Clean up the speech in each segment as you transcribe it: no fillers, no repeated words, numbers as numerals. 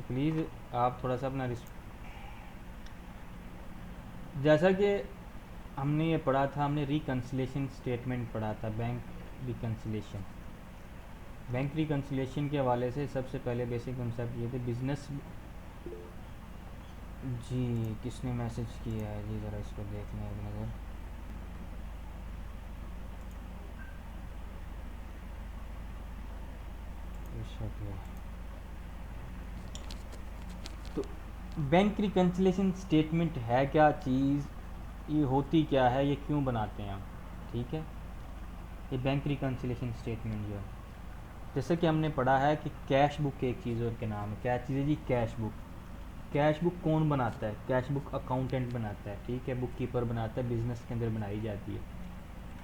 Please आप थोड़ा सा अपना जैसा कि हमने ये पढ़ा था, हमने रिकन्सिलेशन स्टेटमेंट पढ़ा था, रिकन्सिलेशन बैंक रिकन्सिलेशन के हवाले से सबसे पहले बेसिक कंसेप्ट ये थे बिजनेस। जी, किसने मैसेज किया है जी, ज़रा इसको देख लें एक नज़र। तो बैंक रिकन्सिलेशन स्टेटमेंट है क्या चीज़, ये होती क्या है, ये क्यों बनाते हैं हम, ठीक है। ये बैंक रिकन्सिलेशन स्टेटमेंट जो है, जैसे कि हमने पढ़ा है कि कैश बुक एक चीज़ और के नाम है, क्या चीज़ है जी, कैश बुक। कैश बुक कौन बनाता है, कैश बुक अकाउंटेंट बनाता है, ठीक है, बुक कीपर बनाता है, बिजनेस के अंदर बनाई जाती है।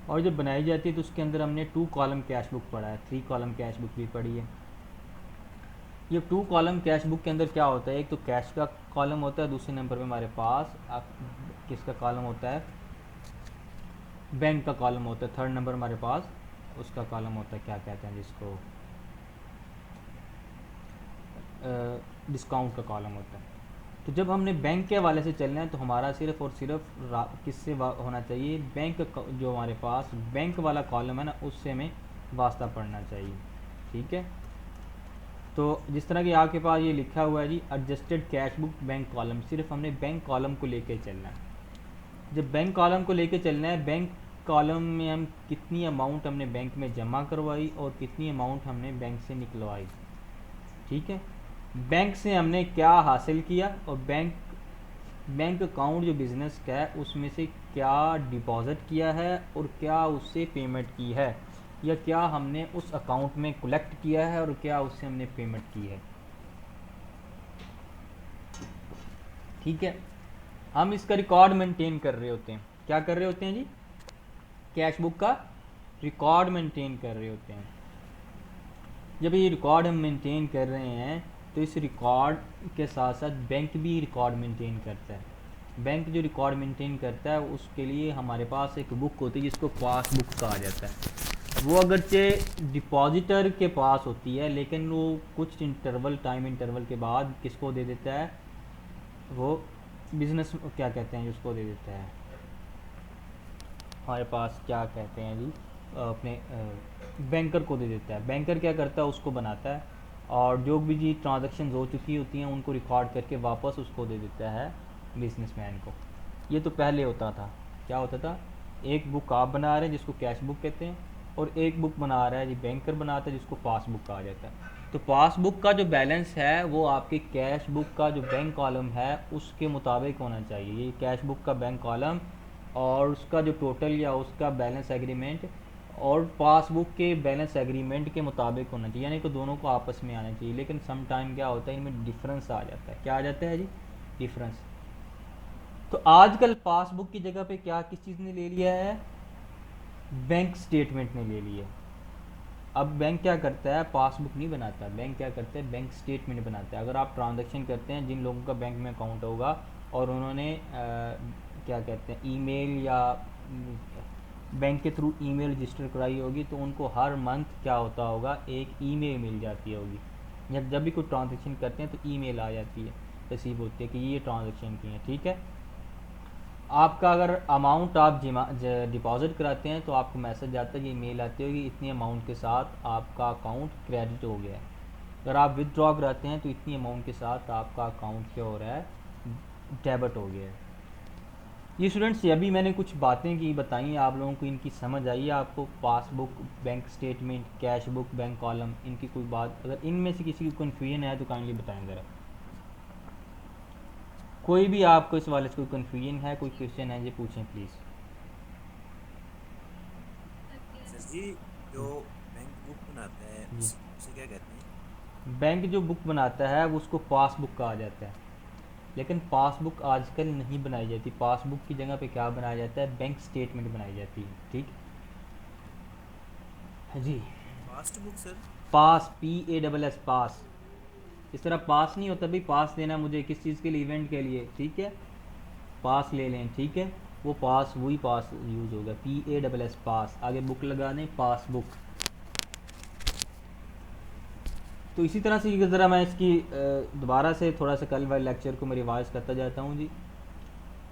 और जब बनाई जाती है तो उसके अंदर हमने 2 कॉलम कैश बुक पढ़ा है, 3 कॉलम कैश बुक भी पढ़ी है। ये 2 कॉलम कैश बुक के अंदर क्या होता है, एक तो कैश का कॉलम होता है, दूसरे नंबर पे हमारे पास किसका कॉलम होता है, बैंक का कॉलम होता है, थर्ड नंबर हमारे पास उसका कॉलम होता है, क्या कहते हैं जिसको, डिस्काउंट का कॉलम होता है। तो जब हमने बैंक के हवाले से चलना है तो हमारा सिर्फ और सिर्फ किससे होना चाहिए, बैंक जो हमारे पास बैंक वाला कॉलम है ना, उससे हमें वास्ता पड़ना चाहिए, ठीक है। तो जिस तरह कि आपके पास ये लिखा हुआ है जी, adjusted cash book bank column, सिर्फ हमने बैंक कॉलम को लेके चलना है। जब बैंक कॉलम को लेके चलना है, बैंक कॉलम में हम कितनी अमाउंट हमने बैंक में जमा करवाई और कितनी अमाउंट हमने बैंक से निकलवाई, ठीक है। बैंक से हमने क्या हासिल किया और बैंक अकाउंट जो बिज़नेस का है उसमें से क्या डिपॉज़िट किया है और क्या उससे पेमेंट की है, या क्या हमने उस अकाउंट में कलेक्ट किया है और क्या उससे हमने पेमेंट की है, ठीक है। हम इसका रिकॉर्ड मेंटेन कर रहे होते हैं, क्या कर रहे होते हैं जी, कैश बुक का रिकॉर्ड मेंटेन कर रहे होते हैं। जब ये रिकॉर्ड हम मेंटेन कर रहे हैं तो इस रिकॉर्ड के साथ साथ बैंक भी रिकॉर्ड मेंटेन करता है। बैंक जो रिकॉर्ड मेंटेन करता है उसके लिए हमारे पास एक बुक होती है जिसको पासबुक कहा जाता है। वो अगरचे डिपॉजिटर के पास होती है लेकिन वो कुछ टाइम इंटरवल के बाद किसको दे देता है, वो बिजनेस क्या कहते हैं उसको दे देता है, हमारे पास क्या कहते हैं जी, अपने बैंकर को दे देता है। बैंकर क्या करता है, उसको बनाता है और जो भी जी ट्रांजैक्शन हो चुकी होती हैं उनको रिकॉर्ड करके वापस उसको दे देता है बिजनेसमैन को। ये तो पहले होता था, क्या होता था, एक बुक आप बना रहे हैं जिसको कैश बुक कहते हैं और एक बुक बना रहा है जी बैंकर बनाता है जिसको पासबुक कहा जाता है। तो पासबुक का जो बैलेंस है वो आपके कैश बुक का जो बैंक कॉलम है उसके मुताबिक होना चाहिए। ये कैश बुक का बैंक कॉलम और उसका जो टोटल या उसका बैलेंस एग्रीमेंट और पासबुक के बैलेंस एग्रीमेंट के मुताबिक होना चाहिए, यानी कि दोनों को आपस में आना चाहिए। लेकिन सम टाइम क्या होता है, इनमें डिफरेंस आ जाता है। क्या आ जाता है जी, डिफरेंस। तो आजकल पासबुक की जगह पे क्या किस चीज़ ने ले लिया है, बैंक स्टेटमेंट ने ले लिया। अब बैंक क्या करता है, पासबुक नहीं बनाता, बैंक क्या करता है, बैंक स्टेटमेंट बनाता है। अगर आप ट्रांजैक्शन करते हैं, जिन लोगों का बैंक में अकाउंट होगा और उन्होंने क्या कहते हैं ईमेल या बैंक के थ्रू ईमेल रजिस्टर कराई होगी तो उनको हर मंथ क्या होता होगा, एक ईमेल मिल जाती होगी। जब भी कोई ट्रांजैक्शन करते हैं तो ईमेल आ जाती है, रिसीव होती है कि ये ट्रांजैक्शन की है, ठीक है। आपका अगर अमाउंट आप डिपॉजिट कराते हैं तो आपको मैसेज आता है, ये मेल आती होगी, इतनी अमाउंट के साथ आपका अकाउंट क्रेडिट हो गया है। अगर आप विदड्रॉ कराते हैं तो इतनी अमाउंट के साथ आपका अकाउंट क्या हो रहा है, डेबिट हो गया है। ये स्टूडेंट्स अभी मैंने कुछ बातें की बताई हैं, आप लोगों को इनकी समझ आई है, आपको passbook, bank statement, cash book, bank column, इनकी कोई बात अगर इनमें से किसी की कन्फ्यूजन है तो काइंडली बताएं ज़रा। कोई भी आपको इस वाले से कोई कन्फ्यूजन है, कोई क्वेश्चन है, ये पूछें प्लीज़। सर जी, जो बैंक बुक बनाता है जी, उसे क्या कहते हैं? बैंक जो बुक बनाता है वो उसको पासबुक कहा जाता है। लेकिन पासबुक आजकल नहीं बनाई जाती, पासबुक की जगह पे क्या बनाया जाता है, बैंक स्टेटमेंट बनाई जाती है, ठीक है जी। Pass book sir. Pass, PASS pass, इस तरह पास नहीं होता भाई, पास देना मुझे किस चीज़ के लिए, इवेंट के लिए, ठीक है, पास ले लें, ठीक है। वो पास वही पास यूज़ होगा, PASS पास, आगे बुक लगा दें, पासबुक। तो इसी तरह से ये ज़रा मैं इसकी दोबारा से थोड़ा सा कल वाले लेक्चर को मैं रिवाइज करता जाता हूँ जी।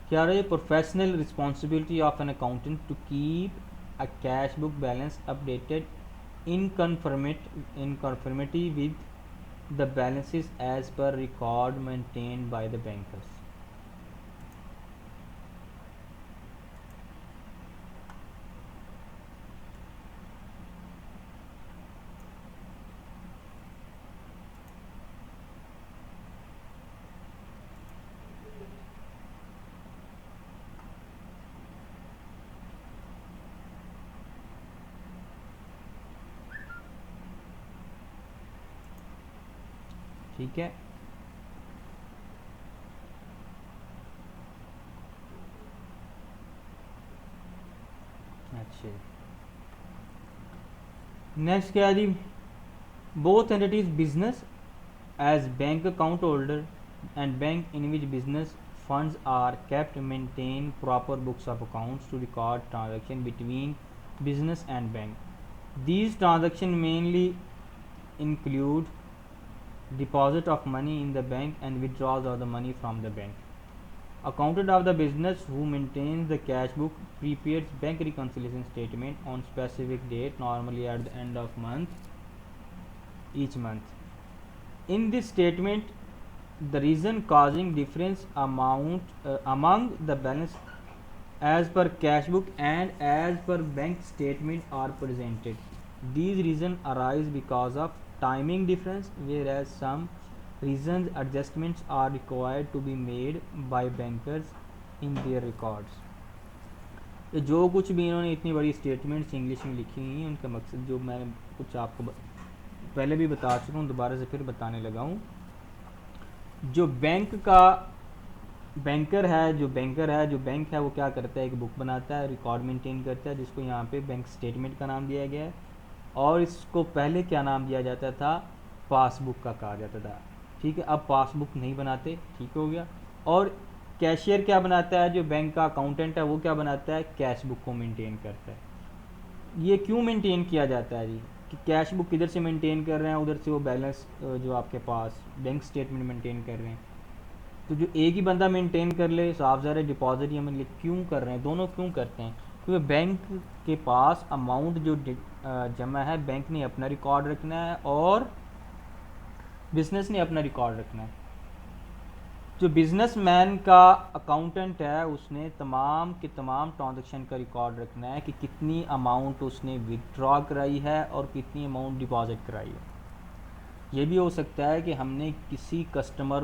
क्या रहे, professional responsibility of an accountant to keep a cash book balance updated in conformity with the balances as per record maintained by the bankers. ठीक है, अच्छा नेक्स्ट क्या है जी, both entities business as bank account holder and bank in which business funds are kept maintain proper books of accounts to record transaction between business and bank. These transactions mainly include deposit of money in the bank and withdrawals of the money from the bank. Accountant of the business who maintains the cash book prepares bank reconciliation statement on specific date, normally at the end of month each month. In this statement, the reason causing difference among the balance as per cash book and as per bank statement are presented. These reasons arise because of timing difference, whereas some reasons adjustments are required to be made by bankers in their records. ये जो कुछ भी इन्होंने इतनी बड़ी statements English में लिखी हुई हैं, उनका मकसद जो मैं कुछ आपको पहले भी बता चुका हूँ, दोबारा से फिर बताने लगा हूँ। जो बैंक का बैंकर है, जो बैंक है वो क्या करता है, एक बुक बनाता है, रिकॉर्ड मेंटेन करता है, जिसको यहाँ पे बैंक स्टेटमेंट का नाम दिया गया है, और इसको पहले क्या नाम दिया जाता था, पासबुक का कहा जाता था। ठीक है, अब पासबुक नहीं बनाते, ठीक हो गया। और कैशियर क्या बनाता है, जो बैंक का अकाउंटेंट है वो क्या बनाता है, कैश बुक को मेंटेन करता है। ये क्यों मेंटेन किया जाता है जी, कि कैश बुक किधर से मेंटेन कर रहे हैं, उधर से वो बैलेंस जो आपके पास बैंक स्टेटमेंट मेंटेन कर रहे हैं। तो जो एक ही बंदा मेंटेन कर ले, साफ ज़ाहिर डिपॉजिट या मतलब क्यों कर रहे हैं, दोनों क्यों करते हैं, क्योंकि बैंक के पास अमाउंट जो जमा है, बैंक ने अपना रिकॉर्ड रखना है और बिजनेस ने अपना रिकॉर्ड रखना है। जो बिजनेसमैन का अकाउंटेंट है, उसने तमाम के तमाम ट्रांजैक्शन का रिकॉर्ड रखना है कि कितनी अमाउंट उसने विदड्रॉ कराई है और कितनी अमाउंट डिपॉजिट कराई है। ये भी हो सकता है कि हमने किसी कस्टमर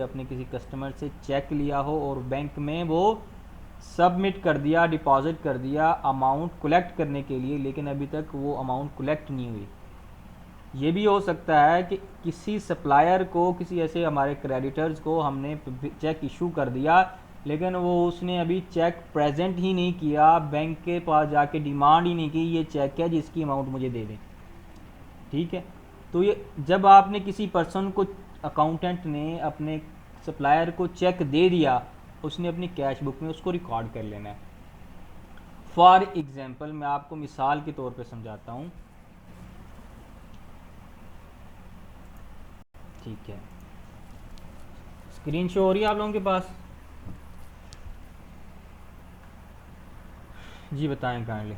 अपने किसी कस्टमर से चेक लिया हो और बैंक में वो सबमिट कर दिया, डिपॉजिट कर दिया अमाउंट कलेक्ट करने के लिए, लेकिन अभी तक वो अमाउंट कलेक्ट नहीं हुई। ये भी हो सकता है कि किसी सप्लायर को, किसी ऐसे हमारे क्रेडिटर्स को हमने चेक इशू कर दिया, लेकिन वो उसने अभी चेक प्रेजेंट ही नहीं किया, बैंक के पास जाके डिमांड ही नहीं की, ये चेक है जिसकी अमाउंट मुझे दे दें। ठीक है, तो ये जब आपने किसी पर्सन को, अकाउंटेंट ने अपने सप्लायर को चेक दे दिया, उसने अपनी कैश बुक में उसको रिकॉर्ड कर लेना है। फॉर एग्जांपल मैं आपको मिसाल के तौर पे समझाता हूँ। ठीक है, स्क्रीन शो हो रही है आप लोगों के पास? जी बताएं काइंडली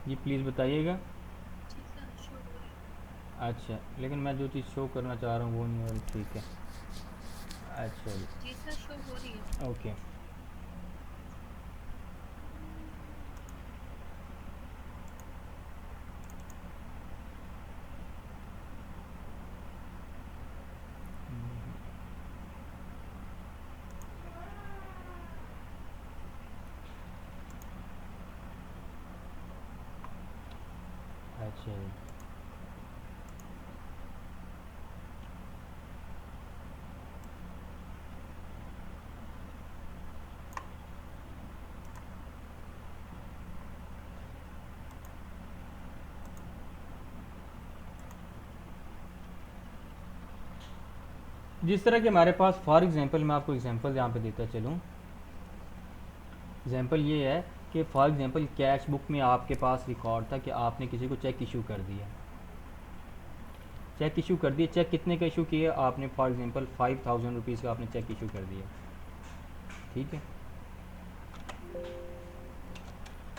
जी, प्लीज़ बताइएगा। अच्छा, लेकिन मैं जो चीज़ शो करना चाह रहा हूँ वो नहीं हो रही। ठीक है, अच्छा जी सर, शो हो रही है। ओके, अच्छा जी। जिस तरह के हमारे पास, फॉर एग्जांपल मैं आपको एग्जांपल यहाँ पे देता चलूँ। एग्जांपल ये है कि फॉर एग्जांपल कैश बुक में आपके पास रिकॉर्ड था कि आपने किसी को चेक इशू कर दिया, चेक इशू कर दिया, चेक कितने का इशू किया आपने, फॉर एग्जांपल 5000 रुपीज़ का आपने चेक इशू कर दिया, ठीक है।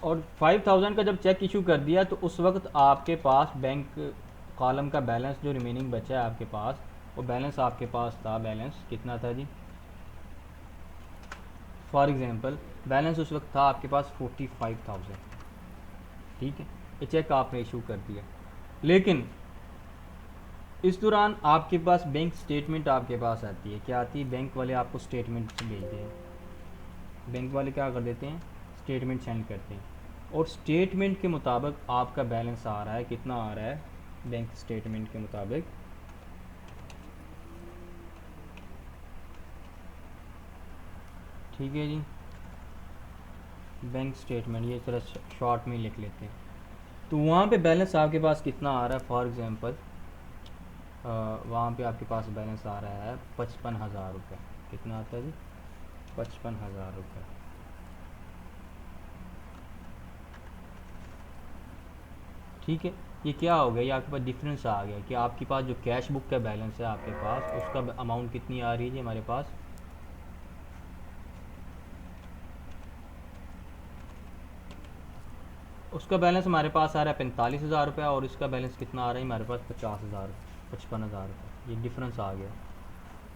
और 5000 का जब चेक इशू कर दिया तो उस वक्त आपके पास बैंक कॉलम का बैलेंस जो रिमेनिंग बचा है आपके पास, वो बैलेंस आपके पास था, बैलेंस कितना था जी, फॉर एग्जांपल बैलेंस उस वक्त था आपके पास 45,000, ठीक है। ये चेक आपने इशू कर दिया, लेकिन इस दौरान आपके पास बैंक स्टेटमेंट आपके पास आती है, क्या आती है, बैंक वाले आपको स्टेटमेंट भेजते हैं, बैंक वाले क्या कर देते हैं, स्टेटमेंट सेंड करते हैं, और स्टेटमेंट के मुताबिक आपका बैलेंस आ रहा है, कितना आ रहा है, बैंक स्टेटमेंट के मुताबिक ठीक है जी, बैंक स्टेटमेंट ये थोड़ा शॉर्ट में लिख लेते हैं। तो वहाँ पे बैलेंस आपके पास कितना आ रहा है, फॉर एग्जांपल वहाँ पे आपके पास बैलेंस आ रहा है 55,000 रुपये, कितना आता है जी, 55,000 रुपये, ठीक है। ये क्या हो गया, ये आपके पास डिफरेंस आ गया कि आपके पास जो कैश बुक का बैलेंस है आपके पास, उसका अमाउंट कितनी आ रही है जी हमारे पास, उसका बैलेंस हमारे पास आ रहा है 45,000 रुपये, और इसका बैलेंस कितना आ रहा है हमारे पास 50,000, 55,000 रुपये, ये डिफरेंस आ गया।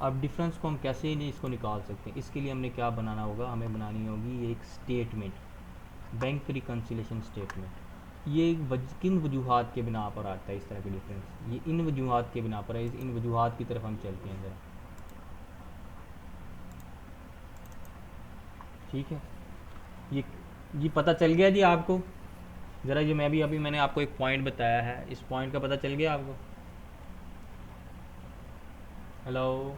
अब डिफरेंस को हम कैसे नहीं इसको निकाल सकते हैं, इसके लिए हमने क्या बनाना होगा, हमें बनानी होगी एक स्टेटमेंट, बैंक रिकन्सिलेशन स्टेटमेंट। ये किन वजूहात के बिना पर आता है इस तरह के डिफरेंस, ये इन वजूहात के बिना पर है, इन वजूहात की तरफ हम चलते हैं ज़रा, ठीक है। ये पता चल गया जी आपको, ज़रा ये मैं भी अभी मैंने आपको एक पॉइंट बताया है, इस पॉइंट का पता चल गया आपको, हेलो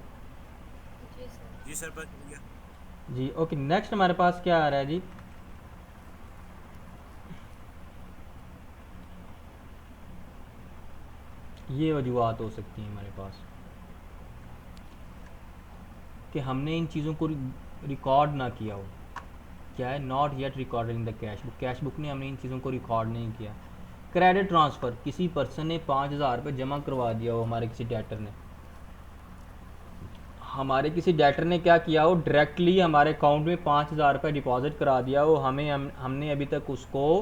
जी सर। जी सर, पता चल गया। जी, ओके। नेक्स्ट हमारे पास क्या आ रहा है जी, ये वजूहत हो सकती हैं हमारे पास कि हमने इन चीज़ों को रिकॉर्ड ना किया हो, क्या है, not yet recorded in the cash book, cash book ने हमने इन चीज़ों को रिकॉर्ड नहीं किया। क्रेडिट ट्रांसफ़र, किसी पर्सन ने 5,000 रुपये जमा करवा दिया हो, हमारे किसी डेटर ने, हमारे किसी डेटर ने क्या किया हो, डायरेक्टली हमारे अकाउंट में 5,000 रुपये डिपॉजिट करा दिया हो, हमने अभी तक उसको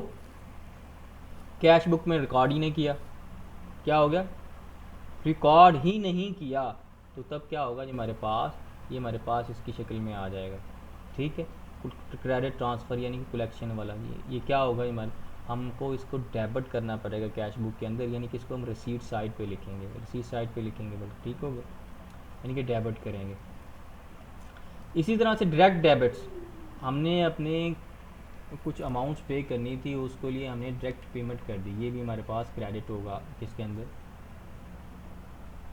कैश बुक में रिकॉर्ड ही नहीं किया, क्या हो गया, रिकॉर्ड ही नहीं किया, तो तब क्या होगा जी हमारे पास, ये हमारे पास इसकी शक्ल में आ जाएगा, ठीक है। क्रेडिट ट्रांसफ़र यानी कि कलेक्शन वाला, ये क्या होगा हमारे, हमको इसको डेबिट करना पड़ेगा कैश बुक के अंदर, यानी कि इसको हम रिसीट साइड पे लिखेंगे, रिसीट साइड पे लिखेंगे, बल्कि ठीक होगा, यानी कि डेबिट करेंगे। इसी तरह से डायरेक्ट डेबिट्स, हमने अपने कुछ अमाउंट्स पे करनी थी, उसके लिए हमने डायरेक्ट पेमेंट कर दी, ये भी हमारे पास क्रेडिट होगा किसके अंदर,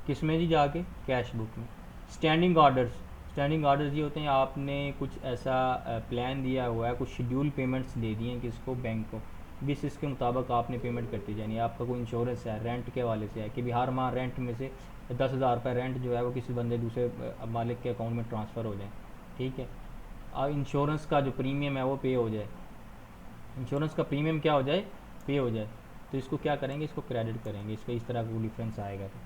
किस में जी, जाके कैश बुक में। स्टैंडिंग ऑर्डर्स, स्टैंडिंग ऑर्डर्स ये होते हैं, आपने कुछ ऐसा प्लान दिया हुआ है, कुछ शेड्यूल पेमेंट्स दे दिए हैं किसको, बैंक को, जिस इसके मुताबिक आपने पेमेंट करती जानी है। आपका कोई इंश्योरेंस है, रेंट के वाले से है कि भी हर माह रेंट में से 10,000 रुपये रेंट जो है वो किसी बंदे दूसरे मालिक के अकाउंट में ट्रांसफ़र हो जाए, ठीक है। और इंश्योरेंस का जो प्रीमियम है वो पे हो जाए, इंश्योरेंस का प्रीमियम क्या हो जाए, पे हो जाए, तो इसको क्या करेंगे, इसको क्रेडिट करेंगे, इसका इस तरह का डिफरेंस आएगा। तो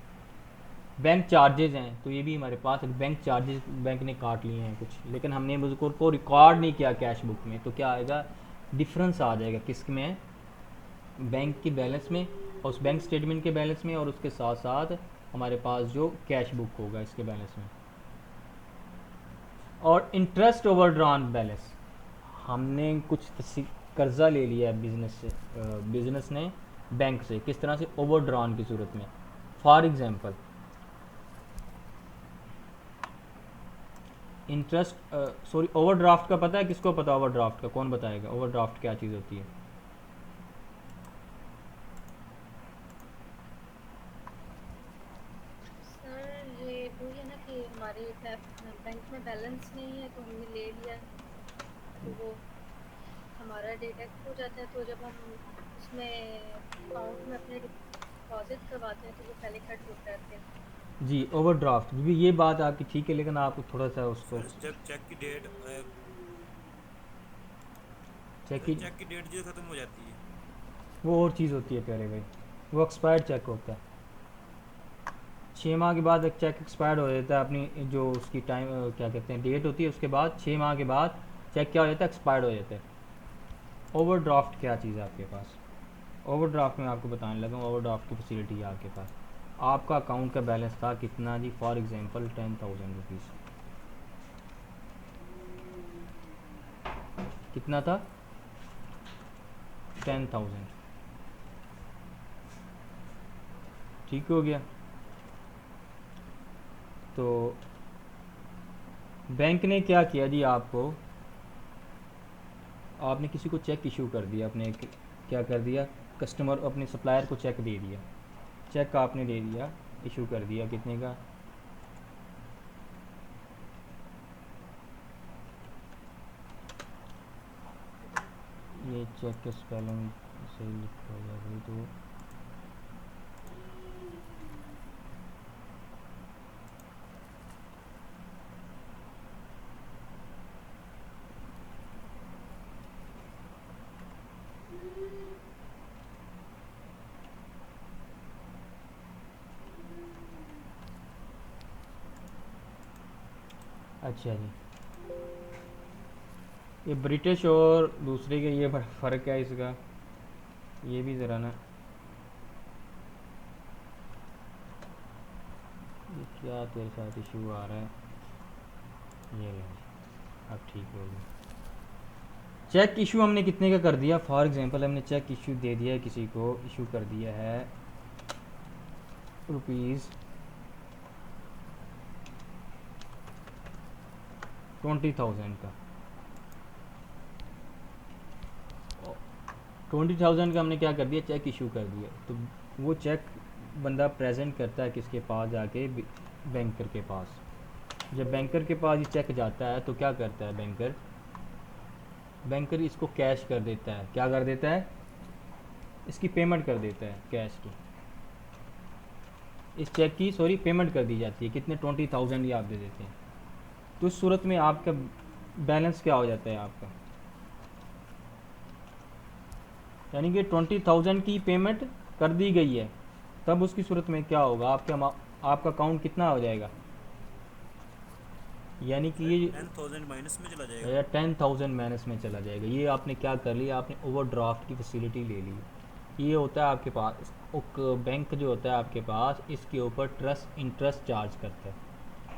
बैंक चार्जेज हैं, तो ये भी हमारे पास बैंक चार्जेज बैंक ने काट लिए हैं कुछ, लेकिन हमने उसको रिकॉर्ड नहीं किया कैश बुक में, तो क्या आएगा, डिफरेंस आ जाएगा किस में, बैंक के बैलेंस में, और उस बैंक स्टेटमेंट के बैलेंस में, और उसके साथ साथ हमारे पास जो कैश बुक होगा इसके बैलेंस में। और इंटरेस्ट ओवरड्रॉन बैलेंस, हमने कुछ कर्जा ले लिया है बिजनेस से, बिजनेस ने बैंक से, किस तरह से, ओवरड्रॉन की सूरत में। For example interest sorry overdraft का पता है किसको, पता ओवरड्राफ्ट का, कौन बताएगा ओवरड्राफ्ट क्या चीज़ होती है, सर ये वो है ना कि हमारे बैंक में बैलेंस नहीं है तो हमने ले लिया, तो वो हमारा डिडक्ट हो जाता है, तो जब हम उसमें अकाउंट में अपने डिपॉजिट करवाते हैं तो वो पहले कट हो जाते हैं। जी ओवरड्राफ्ट भी, ये बात आपकी ठीक है, लेकिन आप थोड़ा सा उसको, सर जब चेक की डेट चेक सर की चेक की डेट जो ख़त्म हो जाती है। वो और चीज़ होती है प्यारे भाई, वो एक्सपायर्ड चेक होता है। 6 माह के बाद एक चेक एक्सपायर्ड हो जाता है, अपनी जो उसकी टाइम क्या कहते हैं डेट होती है, उसके बाद 6 माह के बाद चेक क्या हो जाता है, एक्सपायर्ड हो जाता है। ओवरड्राफ्ट क्या चीज़ है आपके पास? ओवरड्राफ्ट में आपको बताने लगा, ओवरड्राफ्ट की फैसिलिटी है आपके पास। आपका अकाउंट का बैलेंस था कितना जी, फॉर एग्जांपल 10,000 रुपीज़। कितना था? 10,000। ठीक हो गया। तो बैंक ने क्या किया जी, आपको आपने किसी को चेक इशू कर दिया, अपने क्या कर दिया, कस्टमर अपने सप्लायर को चेक दे दिया। चेक आपने दे दिया, इशू कर दिया, कितने का? ये चेक का स्पेलिंग सही लिखा हुआ है भाई, तो अच्छा जी। ये ब्रिटिश और दूसरे के ये फ़र्क है इसका, ये भी ज़रा ना, ये क्या तेरे साथ इशू आ रहा है? ये ले, अब ठीक हो गया। चेक इशू हमने कितने का कर दिया? फॉर एग्जांपल हमने चेक इशू दे दिया है, किसी को इशू कर दिया है ₹20,000 का। 20,000 का हमने क्या कर दिया, चेक इशू कर दिया। तो वो चेक बंदा प्रेजेंट करता है किसके पास जाके, बैंकर के पास। जब बैंकर के पास ये चेक जाता है तो क्या करता है बैंकर, बैंकर इसको कैश कर देता है। क्या कर देता है? इसकी पेमेंट कर देता है, कैश की, इस चेक की सॉरी पेमेंट कर दी जाती है। कितने? 20,000 ये आप दे देते हैं। तो उस सूरत में आपका बैलेंस क्या हो जाता है आपका, यानी कि 20,000 की पेमेंट कर दी गई है, तब उसकी सूरत में क्या होगा, आपका अकाउंट कितना हो जाएगा, यानी कि सर ये 10,000 माइनस में चला जाएगा। या 10,000 माइनस में चला जाएगा। ये आपने क्या कर लिया, आपने ओवरड्राफ्ट की फैसिलिटी ले ली। ये होता है आपके पास बैंक जो होता है आपके पास, इसके ऊपर इंटरेस्ट चार्ज करता है।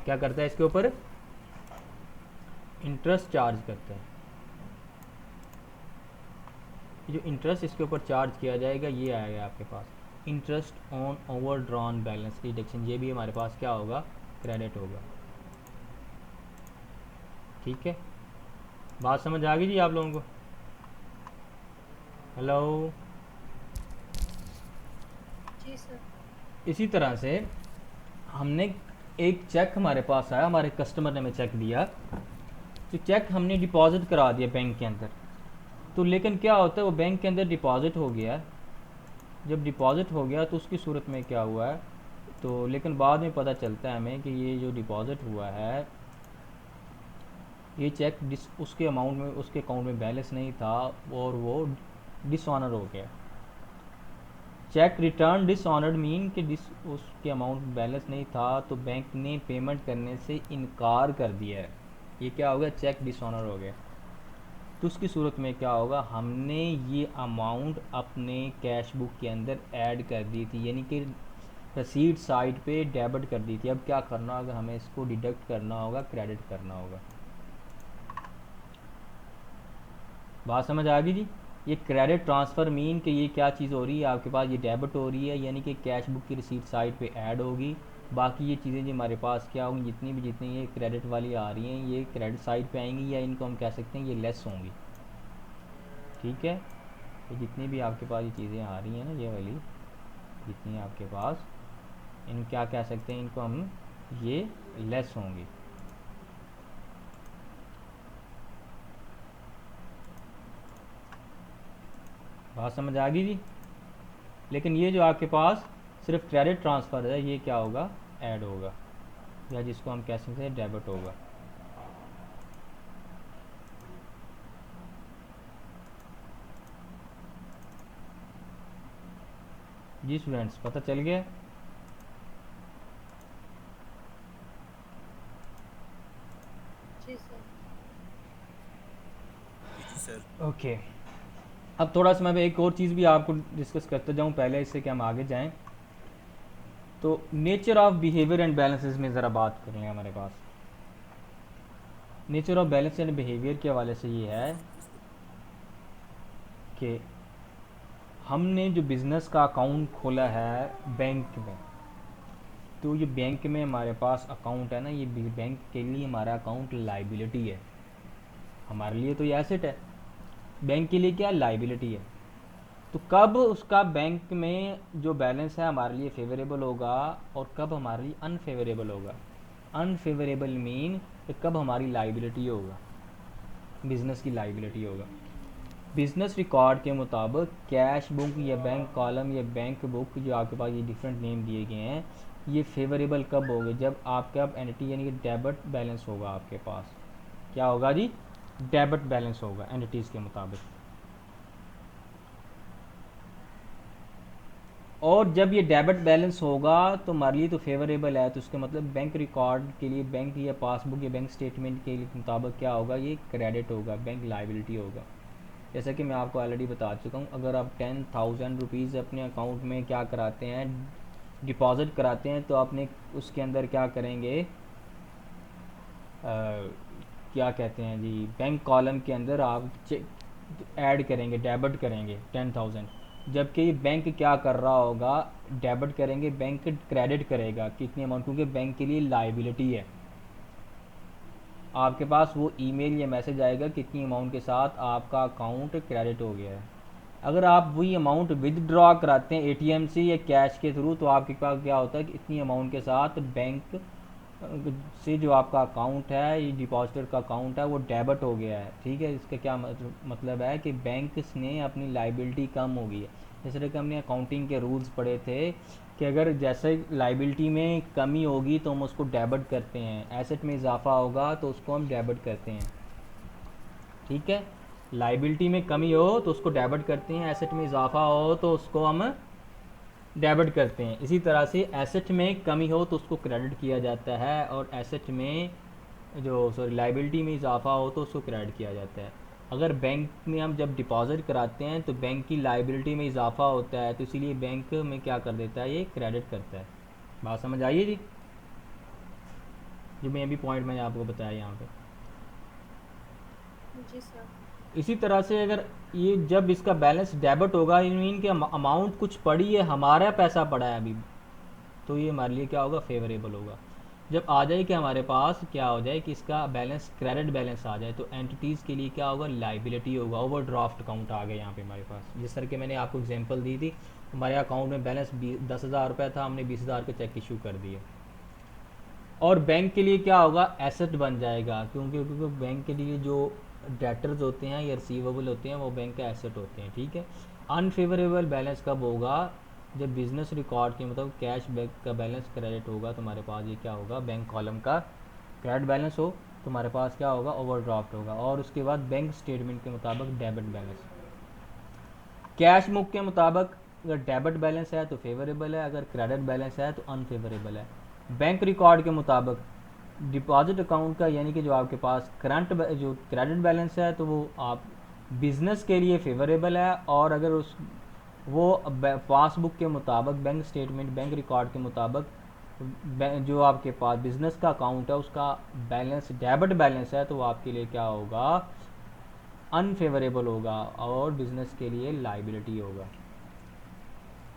क्या करता है? इसके ऊपर इंटरेस्ट चार्ज करता है। जो इंटरेस्ट इसके ऊपर चार्ज किया जाएगा ये आएगा आपके पास, interest on overdrawn balance deduction. ये भी हमारे पास क्या होगा, क्रेडिट होगा। ठीक है, बात समझ आ गई जी आप लोगों को? हेलो। जी सर। इसी तरह से हमने एक चेक हमारे पास आया, हमारे कस्टमर ने हमें चेक दिया, तो चेक हमने डिपॉजिट करा दिया बैंक के अंदर। तो लेकिन क्या होता है, वो बैंक के अंदर डिपॉजिट हो गया। जब डिपॉजिट हो गया तो उसकी सूरत में क्या हुआ है, तो लेकिन बाद में पता चलता है हमें कि ये जो डिपॉजिट हुआ है, ये चेक उसके अमाउंट में, उसके अकाउंट में बैलेंस नहीं था और वो डिसऑनर हो गया। चेक रिटर्न डिसऑनर्ड मीन कि उसके अमाउंट बैलेंस नहीं था, तो बैंक ने पेमेंट करने से इनकार कर दिया है। ये क्या हो गया, चेक डिसऑनर हो गया। तो उसकी सूरत में क्या होगा, हमने ये अमाउंट अपने कैश बुक के अंदर ऐड कर दी थी, यानी कि रसीद साइड पे डेबिट कर दी थी। अब क्या करना होगा, हमें इसको डिडक्ट करना होगा, क्रेडिट करना होगा। बात समझ आ गई जी? ये क्रेडिट ट्रांसफ़र मीन कि ये क्या चीज़ हो रही है आपके पास, ये डेबिट हो रही है, यानी कि कैश बुक की रसीद साइड पे ऐड होगी। बाकी ये चीज़ें जो हमारे पास क्या होंगी, जितनी ये क्रेडिट वाली आ रही हैं, ये क्रेडिट साइड पे आएंगी, या इनको हम कह सकते हैं ये लेस होंगी। ठीक है, ये जितनी भी आपके पास ये चीज़ें आ रही हैं ना, ये वाली जितनी आपके पास, इन क्या कह सकते हैं, इनको हम ये लेस होंगी। बात समझ आ गई जी? लेकिन ये जो आपके पास सिर्फ क्रेडिट ट्रांसफ़र है, ये क्या होगा, ऐड होगा, या जिसको हम कह सकते हैं डेबिट होगा। जी स्टूडेंट्स, पता चल गया? जी सर। जी सर। ओके, अब थोड़ा सा मैं एक और चीज़ भी आपको डिस्कस करते जाऊँ पहले इससे कि हम आगे जाएं। तो nature of behaviour and balances में ज़रा बात करें। हमारे पास nature of balance and behaviour के हवाले से ये है कि हमने जो बिज़नेस का अकाउंट खोला है बैंक में, तो ये बैंक में हमारे पास अकाउंट है ना, ये बैंक के लिए हमारा अकाउंट लाइबिलिटी है। हमारे लिए तो ये एसेट है, बैंक के लिए क्या लाइबिलिटी है। तो कब उसका बैंक में जो बैलेंस है हमारे लिए फेवरेबल होगा और कब हमारे लिए अनफेवरेबल होगा। अनफेवरेबल मीन कब हमारी लाइबिलिटी होगा, बिजनेस की लाइबिलिटी होगा। बिजनेस रिकॉर्ड के मुताबिक कैश बुक या बैंक कॉलम या बैंक बुक, जो आपके पास ये डिफरेंट नेम दिए गए हैं, ये फेवरेबल कब होंगे, जब आपका एंटिटी यानी कि डेबिट बैलेंस होगा आपके पास। क्या होगा जी? डेबिट बैलेंस होगा एंटिटीज़ के मुताबिक। और जब ये डेबिट बैलेंस होगा तो हमारे लिए तो फेवरेबल है, तो उसका मतलब बैंक रिकॉर्ड के लिए, बैंक या पासबुक या बैंक स्टेटमेंट के मुताबिक क्या होगा, ये क्रेडिट होगा, बैंक लाइबिलिटी होगा। जैसा कि मैं आपको ऑलरेडी बता चुका हूँ, अगर आप 10,000 रुपीज़ अपने अकाउंट में क्या कराते हैं, डिपॉज़िट कराते हैं, तो आपने उसके अंदर क्या करेंगे, क्या कहते हैं जी, बैंक कॉलम के अंदर आप ऐड करेंगे, डेबिट करेंगे 10,000। जबकि ये बैंक क्या कर रहा होगा, डेबिट करेंगे, बैंक क्रेडिट करेगा कितनी अमाउंट, क्योंकि बैंक के लिए लाइबिलिटी है। आपके पास वो ईमेल या मैसेज आएगा कितनी अमाउंट के साथ आपका अकाउंट क्रेडिट हो गया है। अगर आप वही अमाउंट विदड्रॉ कराते हैं एटीएम से या कैश के थ्रू, तो आपके पास क्या होता है कि इतनी अमाउंट के साथ बैंक से जो आपका अकाउंट है, ये डिपॉजिटर का अकाउंट है, वो डेबिट हो गया है। ठीक है, इसका क्या मतलब है कि बैंक ने अपनी लाइबिलिटी कम हो गई है। जैसे कि हमने अकाउंटिंग के रूल्स पढ़े थे कि अगर जैसे लाइबिलिटी में कमी होगी तो हम उसको डेबिट करते हैं, एसेट में इजाफा होगा तो उसको हम डेबिट करते हैं। ठीक है, लाइबिलिटी में कमी हो तो उसको डेबिट करते हैं, एसेट में इजाफा हो तो उसको हम डेबिट करते हैं। इसी तरह से एसेट में कमी हो तो उसको क्रेडिट किया जाता है, और एसेट में जो लाइबिलिटी में इजाफा हो तो उसको क्रेडिट किया जाता है। अगर बैंक में हम जब डिपॉजिट कराते हैं तो बैंक की लाइबिलिटी में इजाफा होता है, तो इसीलिए बैंक में क्या कर देता है, ये क्रेडिट करता है। बात समझ आइए जी, जो मैं अभी पॉइंट मैंने आपको बताया यहाँ पे। जी सर। इसी तरह से अगर ये जब इसका बैलेंस डेबिट होगा, मीन कि अमाउंट कुछ पड़ी है, हमारा पैसा पड़ा है अभी, तो ये हमारे लिए क्या होगा, फेवरेबल होगा। जब आ जाए कि हमारे पास क्या हो जाए कि इसका बैलेंस क्रेडिट बैलेंस आ जाए, तो एंटिटीज़ के लिए क्या होगा, लाइबिलिटी होगा। ओवरड्राफ्ट अकाउंट आ गया यहाँ पे हमारे पास, जिस तरह के मैंने आपको एग्जांपल दी थी, हमारे अकाउंट में बैलेंस 10,000 रुपये था, हमने 20,000 के चेक इशू कर दिए। और बैंक के लिए क्या होगा, एसेट बन जाएगा, क्योंकि बैंक के लिए जो डेटर्स होते हैं या रिसीवेबल होते हैं वो बैंक का एसेट होते हैं। ठीक है, अनफेवरेबल बैलेंस कब होगा, जब बिजनेस रिकॉर्ड के मतलब कैश बैंक का बैलेंस क्रेडिट होगा, तो हमारे पास ये क्या होगा, बैंक कॉलम का क्रेडिट बैलेंस हो तो हमारे पास क्या होगा, ओवरड्राफ्ट होगा। और उसके बाद बैंक स्टेटमेंट के मुताबिक डेबिट बैलेंस। कैश बुक के मुताबिक अगर डेबिट बैलेंस है तो फेवरेबल है, अगर क्रेडिट बैलेंस है तो अनफेवरेबल है। बैंक रिकॉर्ड के मुताबिक डिपॉजिट अकाउंट का, यानी कि जो आपके पास करंट जो क्रेडिट बैलेंस है, तो वो आप बिजनेस के लिए फेवरेबल है। और अगर उस वो पासबुक के मुताबिक, बैंक स्टेटमेंट, बैंक रिकॉर्ड के मुताबिक जो आपके पास बिजनेस का अकाउंट है उसका बैलेंस डेबिट बैलेंस है, तो वो आपके लिए क्या होगा, अनफेवरेबल होगा और बिजनेस के लिए लाइबिलिटी होगा।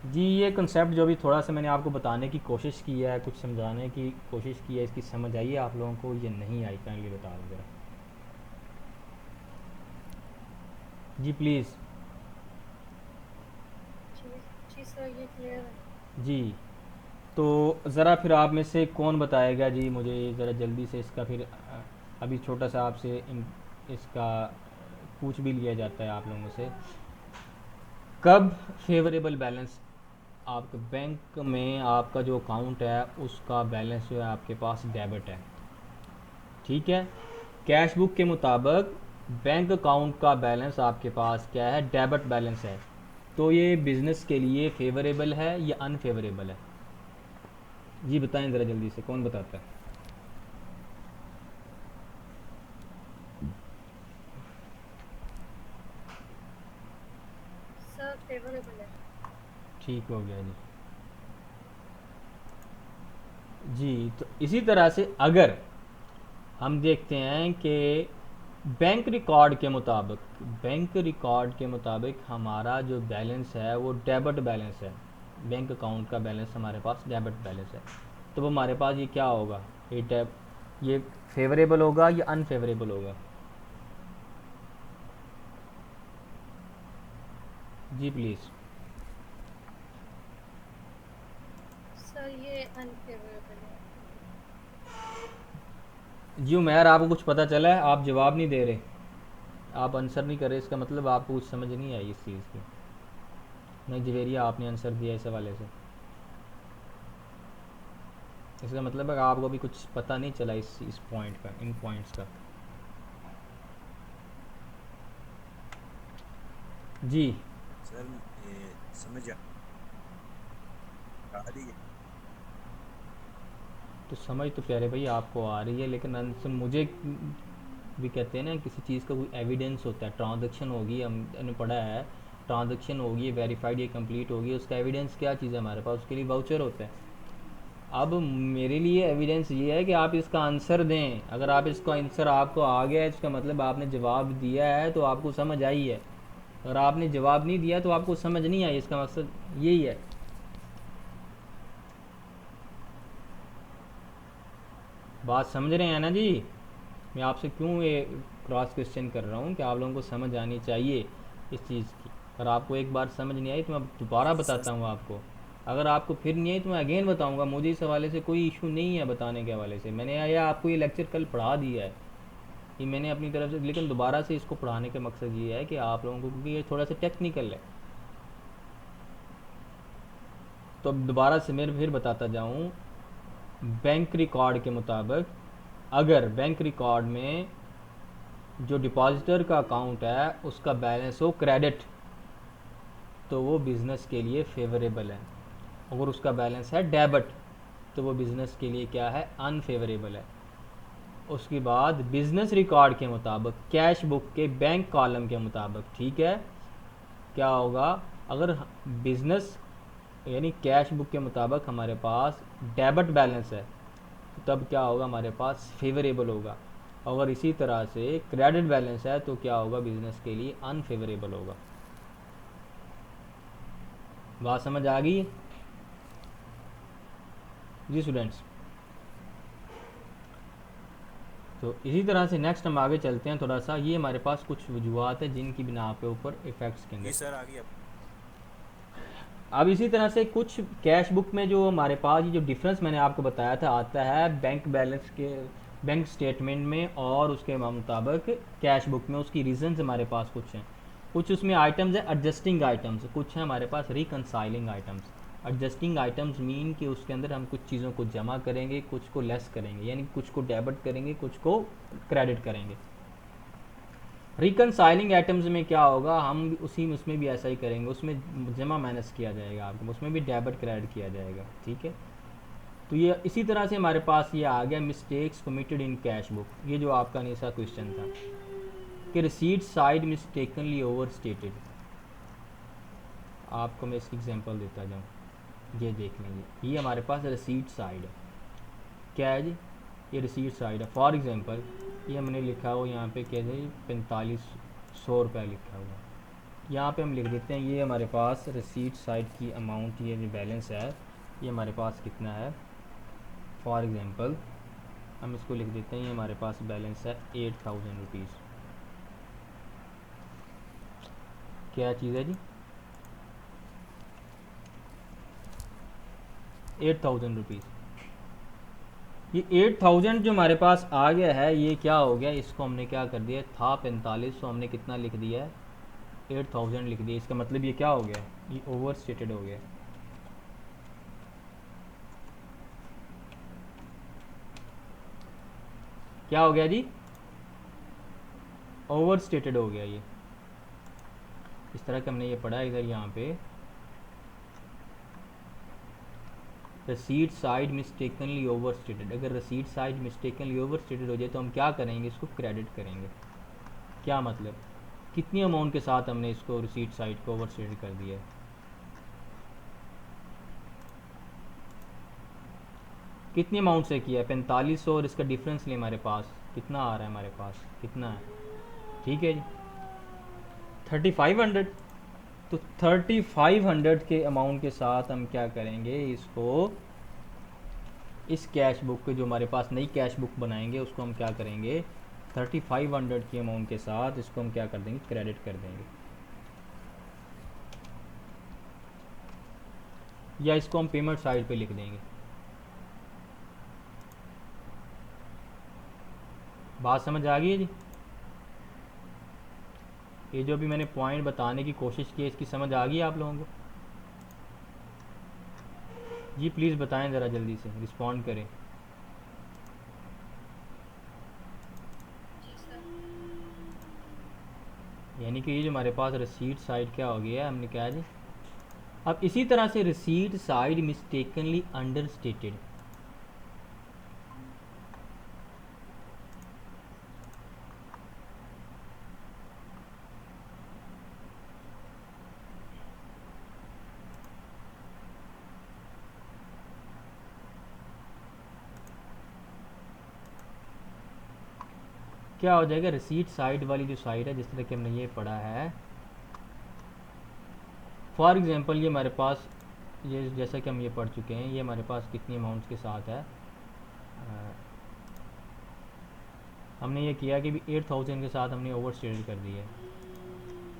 जी, ये कंसेप्ट जो भी थोड़ा सा मैंने आपको बताने की कोशिश की है, कुछ समझाने की कोशिश की है, इसकी समझ आई है आप लोगों को, ये नहीं आई, काइंडली बता दो जरा जी प्लीज़। जी। जी सर, ये क्लियर है। जी, तो ज़रा फिर आप में से कौन बताएगा जी मुझे ज़रा जल्दी से इसका फिर अभी छोटा सा आपसे इसका पूछ भी लिया जाता है आप लोगों से, कब फेवरेबल बैलेंस आपके बैंक में, आपका जो अकाउंट है उसका बैलेंस जो है आपके पास डेबिट है। ठीक है, कैश बुक के मुताबिक बैंक अकाउंट का बैलेंस आपके पास क्या है, डेबिट बैलेंस है। तो ये बिज़नेस के लिए फेवरेबल है या अनफेवरेबल है? जी बताएं ज़रा जल्दी से, कौन बताता है? सर फेवरेबल है। ठीक हो गया जी। जी तो इसी तरह से अगर हम देखते हैं कि बैंक रिकॉर्ड के मुताबिक हमारा जो बैलेंस है वो डेबिट बैलेंस है, बैंक अकाउंट का बैलेंस हमारे पास डेबिट बैलेंस है, तो वो हमारे पास ये क्या होगा, ये फेवरेबल होगा या अनफेवरेबल होगा? जी प्लीज़। सर ये अनफेवरेबल है। जी उमैर, आपको कुछ पता चला है? आप जवाब नहीं दे रहे, आप आंसर नहीं कर रहे, इसका मतलब आपको कुछ समझ नहीं आई इस चीज़ की। नहीं जवेरिया, आपने आंसर दिया इस हवाले से, इसका मतलब है कि आपको अभी कुछ पता नहीं चला इस पॉइंट का, इन पॉइंट्स का। जी सर समझ आ रही है। तो समझ तो प्यारे भाई आपको आ रही है, लेकिन आंसर मुझे भी कहते हैं ना, किसी चीज़ का कोई एविडेंस होता है, ट्रांजैक्शन होगी, हमने पढ़ा है, ट्रांजैक्शन होगी, वेरीफाइड या कंप्लीट होगी, उसका एविडेंस क्या चीज़ है हमारे पास? उसके लिए वाउचर होता है। अब मेरे लिए एविडेंस ये है कि आप इसका आंसर दें, अगर आप इसका आंसर आपको आ गया है, इसका मतलब आपने जवाब दिया है, तो आपको समझ आई है। अगर आपने जवाब नहीं दिया तो आपको समझ नहीं आई, इसका मकसद यही है। बात समझ रहे हैं ना जी? मैं आपसे क्यों ये क्रॉस क्वेश्चन कर रहा हूँ कि आप लोगों को समझ आनी चाहिए इस चीज़ की। अगर आपको एक बार समझ नहीं आई तो मैं दोबारा जी सर। बताता हूँ आपको, अगर आपको फिर नहीं आई तो मैं अगेन बताऊँगा, मुझे इस हवाले से कोई इशू नहीं है बताने के हवाले से। मैंने या आपको ये लेक्चर कल पढ़ा दिया है, ये मैंने अपनी तरफ से, लेकिन दोबारा से इसको पढ़ाने का मकसद ये है कि आप लोगों को, क्योंकि ये थोड़ा सा टेक्निकल है, तो अब दोबारा से मैं फिर बताता जाऊँ। बैंक रिकॉर्ड के मुताबिक अगर बैंक रिकॉर्ड में जो डिपॉजिटर का अकाउंट है उसका बैलेंस हो क्रेडिट, तो वो बिज़नेस के लिए फेवरेबल है। अगर उसका बैलेंस है डेबिट, तो वो बिज़नेस के लिए क्या है, अनफेवरेबल है। उसके बाद बिज़नेस रिकॉर्ड के मुताबिक, कैश बुक के बैंक कॉलम के मुताबिक, ठीक है, क्या होगा, अगर बिज़नेस यानी कैश बुक के मुताबिक हमारे पास डेबिट बैलेंस है, तो तब क्या होगा, हमारे पास फेवरेबल होगा। अगर इसी तरह से क्रेडिट बैलेंस है तो क्या होगा, बिज़नेस के लिए अनफेवरेबल होगा। बात समझ आ गई? जी स्टूडेंट्स, तो इसी तरह से नेक्स्ट हम आगे चलते हैं थोड़ा सा। ये हमारे पास कुछ वजूहत है जिनकी बिना के ऊपर इफ़ेक्ट्स जी कहेंगे। सर आ गया। अब इसी तरह से कुछ कैश बुक में जो हमारे पास ये जो डिफरेंस मैंने आपको बताया था आता है बैंक बैलेंस के, बैंक स्टेटमेंट में और उसके मुताबिक कैश बुक में, उसकी रीजंस हमारे पास कुछ हैं। कुछ उसमें आइटम्स हैं एडजस्टिंग आइटम्स, कुछ हैं हमारे पास reconciling items. Adjusting items mean कि उसके अंदर हम कुछ चीज़ों को जमा करेंगे, कुछ को लेस करेंगे, यानी कुछ को डेबिट करेंगे, कुछ को क्रेडिट करेंगे। रिकनसाइलिंग आइटम्स में क्या होगा, हम उसी में उसमें भी ऐसा ही करेंगे, उसमें जमा माइनस किया जाएगा आपको, उसमें भी डेबिट क्रेडिट किया जाएगा, ठीक है। तो ये इसी तरह से हमारे पास ये आ गया mistakes committed in cash book, ये जो आपका निशा क्वेश्चन था कि receipt side mistakenly over stated. आपको मैं इसकी एग्जांपल देता जाऊँ, ये देख लीजिए, ये हमारे पास रिसीट साइड है, क्या है जी, ये रिसीट साइड है। फॉर एग्जांपल ये हमने लिखा हो यहाँ पे क्या है, 4500 रुपये लिखा हुआ, यहाँ पे हम लिख देते हैं ये हमारे पास रिसीट साइड की अमाउंट, ये जो बैलेंस है ये हमारे पास कितना है। फॉर एग्जांपल हम इसको लिख देते हैं, ये हमारे पास बैलेंस है 8000 रुपीज़। क्या चीज़ है जी, 8000 रुपीज़। ये 8000 जो हमारे पास आ गया है, ये क्या हो गया, इसको हमने क्या कर दिया, था 4500, हमने कितना लिख दिया है, 8000 लिख दिया। इसका मतलब ये क्या हो गया, ये ओवर स्टेटेड हो गया। क्या हो गया जी, ओवर स्टेटेड हो गया ये। इस तरह का हमने ये पढ़ा है इधर यहाँ पे, रसीद साइड मिस्टेकनली ओवर स्टेटेड। अगर रसीद साइड मिस्टेकनली ओवर स्टेटेड हो जाए तो हम क्या करेंगे, इसको क्रेडिट करेंगे। क्या मतलब, कितनी अमाउंट के साथ हमने इसको रसीद साइड को ओवर स्टेटेड कर दिया है, कितनी अमाउंट से किया है, 4500, और इसका डिफरेंस ले हमारे पास कितना आ रहा है, हमारे पास कितना है, ठीक है जी 3500। तो 3500 के अमाउंट के साथ हम क्या करेंगे, इसको इस कैश बुक के, जो हमारे पास नई कैश बुक बनाएंगे उसको हम क्या करेंगे, 3500 की अमाउंट के साथ इसको हम क्या कर देंगे, क्रेडिट कर देंगे, या इसको हम पेमेंट साइड पे लिख देंगे। बात समझ आ गई है जी? ये जो भी मैंने पॉइंट बताने की कोशिश की है, इसकी समझ आ गई आप लोगों को? जी प्लीज़ बताएं ज़रा, जल्दी से रिस्पॉन्ड करें। जी सर। यानी कि ये जो हमारे पास रिसीट साइड क्या हो गया है, हमने क्या जी, अब इसी तरह से receipt side mistakenly under stated, क्या हो जाएगा, रिसीट साइड वाली जो साइड है, जिस तरह कि हमने ये पढ़ा है, फॉर एग्जांपल ये हमारे पास, ये जैसा कि हम ये पढ़ चुके हैं, ये हमारे पास कितनी अमाउंट्स के साथ है, हमने ये किया कि भी 8000 के साथ हमने ओवर स्टेटेड कर दिया है।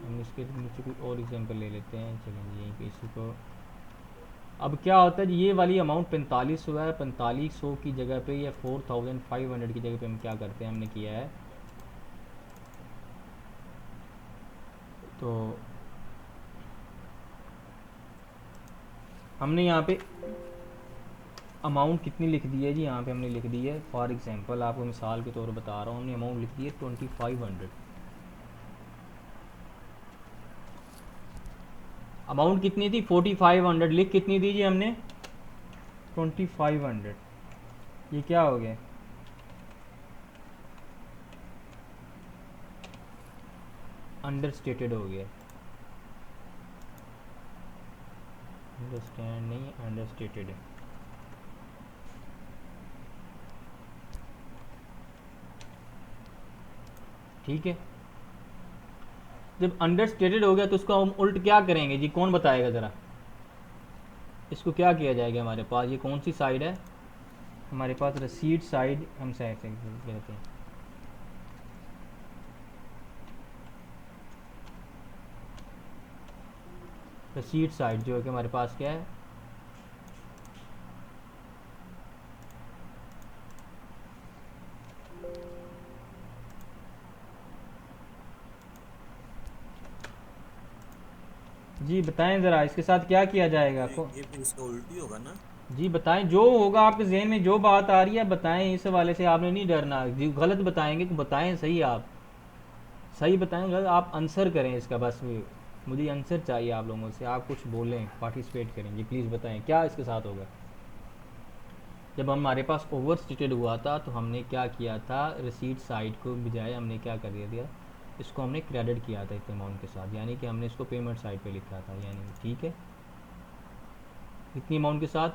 हम इसके नीचे कोई और एग्जांपल ले लेते हैं, चलेंगे यहीं पे इसी को। अब क्या होता है, ये वाली अमाउंट 4500 है, 4500 की जगह पे या 4500 की जगह पे हम क्या करते हैं, हमने किया है, तो हमने यहाँ पे अमाउंट कितनी लिख दी है जी, यहाँ पे हमने लिख दी है, फॉर एग्जांपल आपको मिसाल के तौर पर बता रहा हूँ, हमने अमाउंट लिख दी है 2500। अमाउंट कितनी थी, 4500, लिख कितनी दी जी हमने, 2500। ये क्या हो गया, अंडर स्टेटेड हो गया, अंडरस्टैंड नहीं, अंडर स्टेटेड है, ठीक है। जब अंडर स्टेटेड हो गया तो उसको हम उल्ट क्या करेंगे जी, कौन बताएगा ज़रा, इसको क्या किया जाएगा, हमारे पास ये कौन सी साइड है, हमारे पास रसीद साइड हम से कहते हैं, रसीद साइड जो है कि हमारे पास क्या है, जी बताएं ज़रा, इसके साथ क्या किया जाएगा को, ये फिर इसका उल्टी होगा ना। जी बताएं, जो होगा आपके जहन में जो बात आ रही है बताएं, इस हवाले से आपने नहीं डरना जी, गलत बताएंगे तो बताएं सही, आप सही बताएं, गलत आप आंसर करें इसका, बस मुझे आंसर चाहिए आप लोगों से, आप कुछ बोलें, पार्टिसिपेट करें जी, प्लीज़ बताएं क्या इसके साथ होगा। जब हमारे पास ओवर स्टेटेड हुआ था तो हमने क्या किया था, रिसीट साइड को बजाय हमने क्या कर दिया, इसको हमने क्रेडिट किया था इतने अमाउंट के साथ, यानी कि हमने इसको पेमेंट साइड पे लिखा था, यानी ठीक है, इतनी अमाउंट के साथ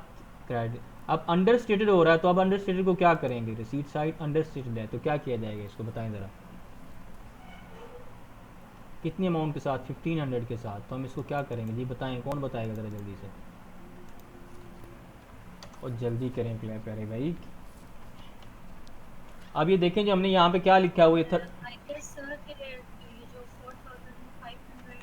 क्रेडिट। अब अंडर स्टेटेड हो रहा है तो अब अंडर स्टेटेड को क्या करेंगे, रिसीट साइड अंडर स्टेटेड है तो क्या किया जाएगा, इसको बताएं ज़रा, कितनी अमाउंट के साथ, 1500 के साथ, तो हम इसको क्या करेंगे जी, बताएं, कौन बताएगा ज़रा जल्दी से, और जल्दी करें प्यारे भाई। अब ये देखें जो हमने यहाँ पे क्या लिखा हुआ है, आई गेस सर कि ये जो 4500,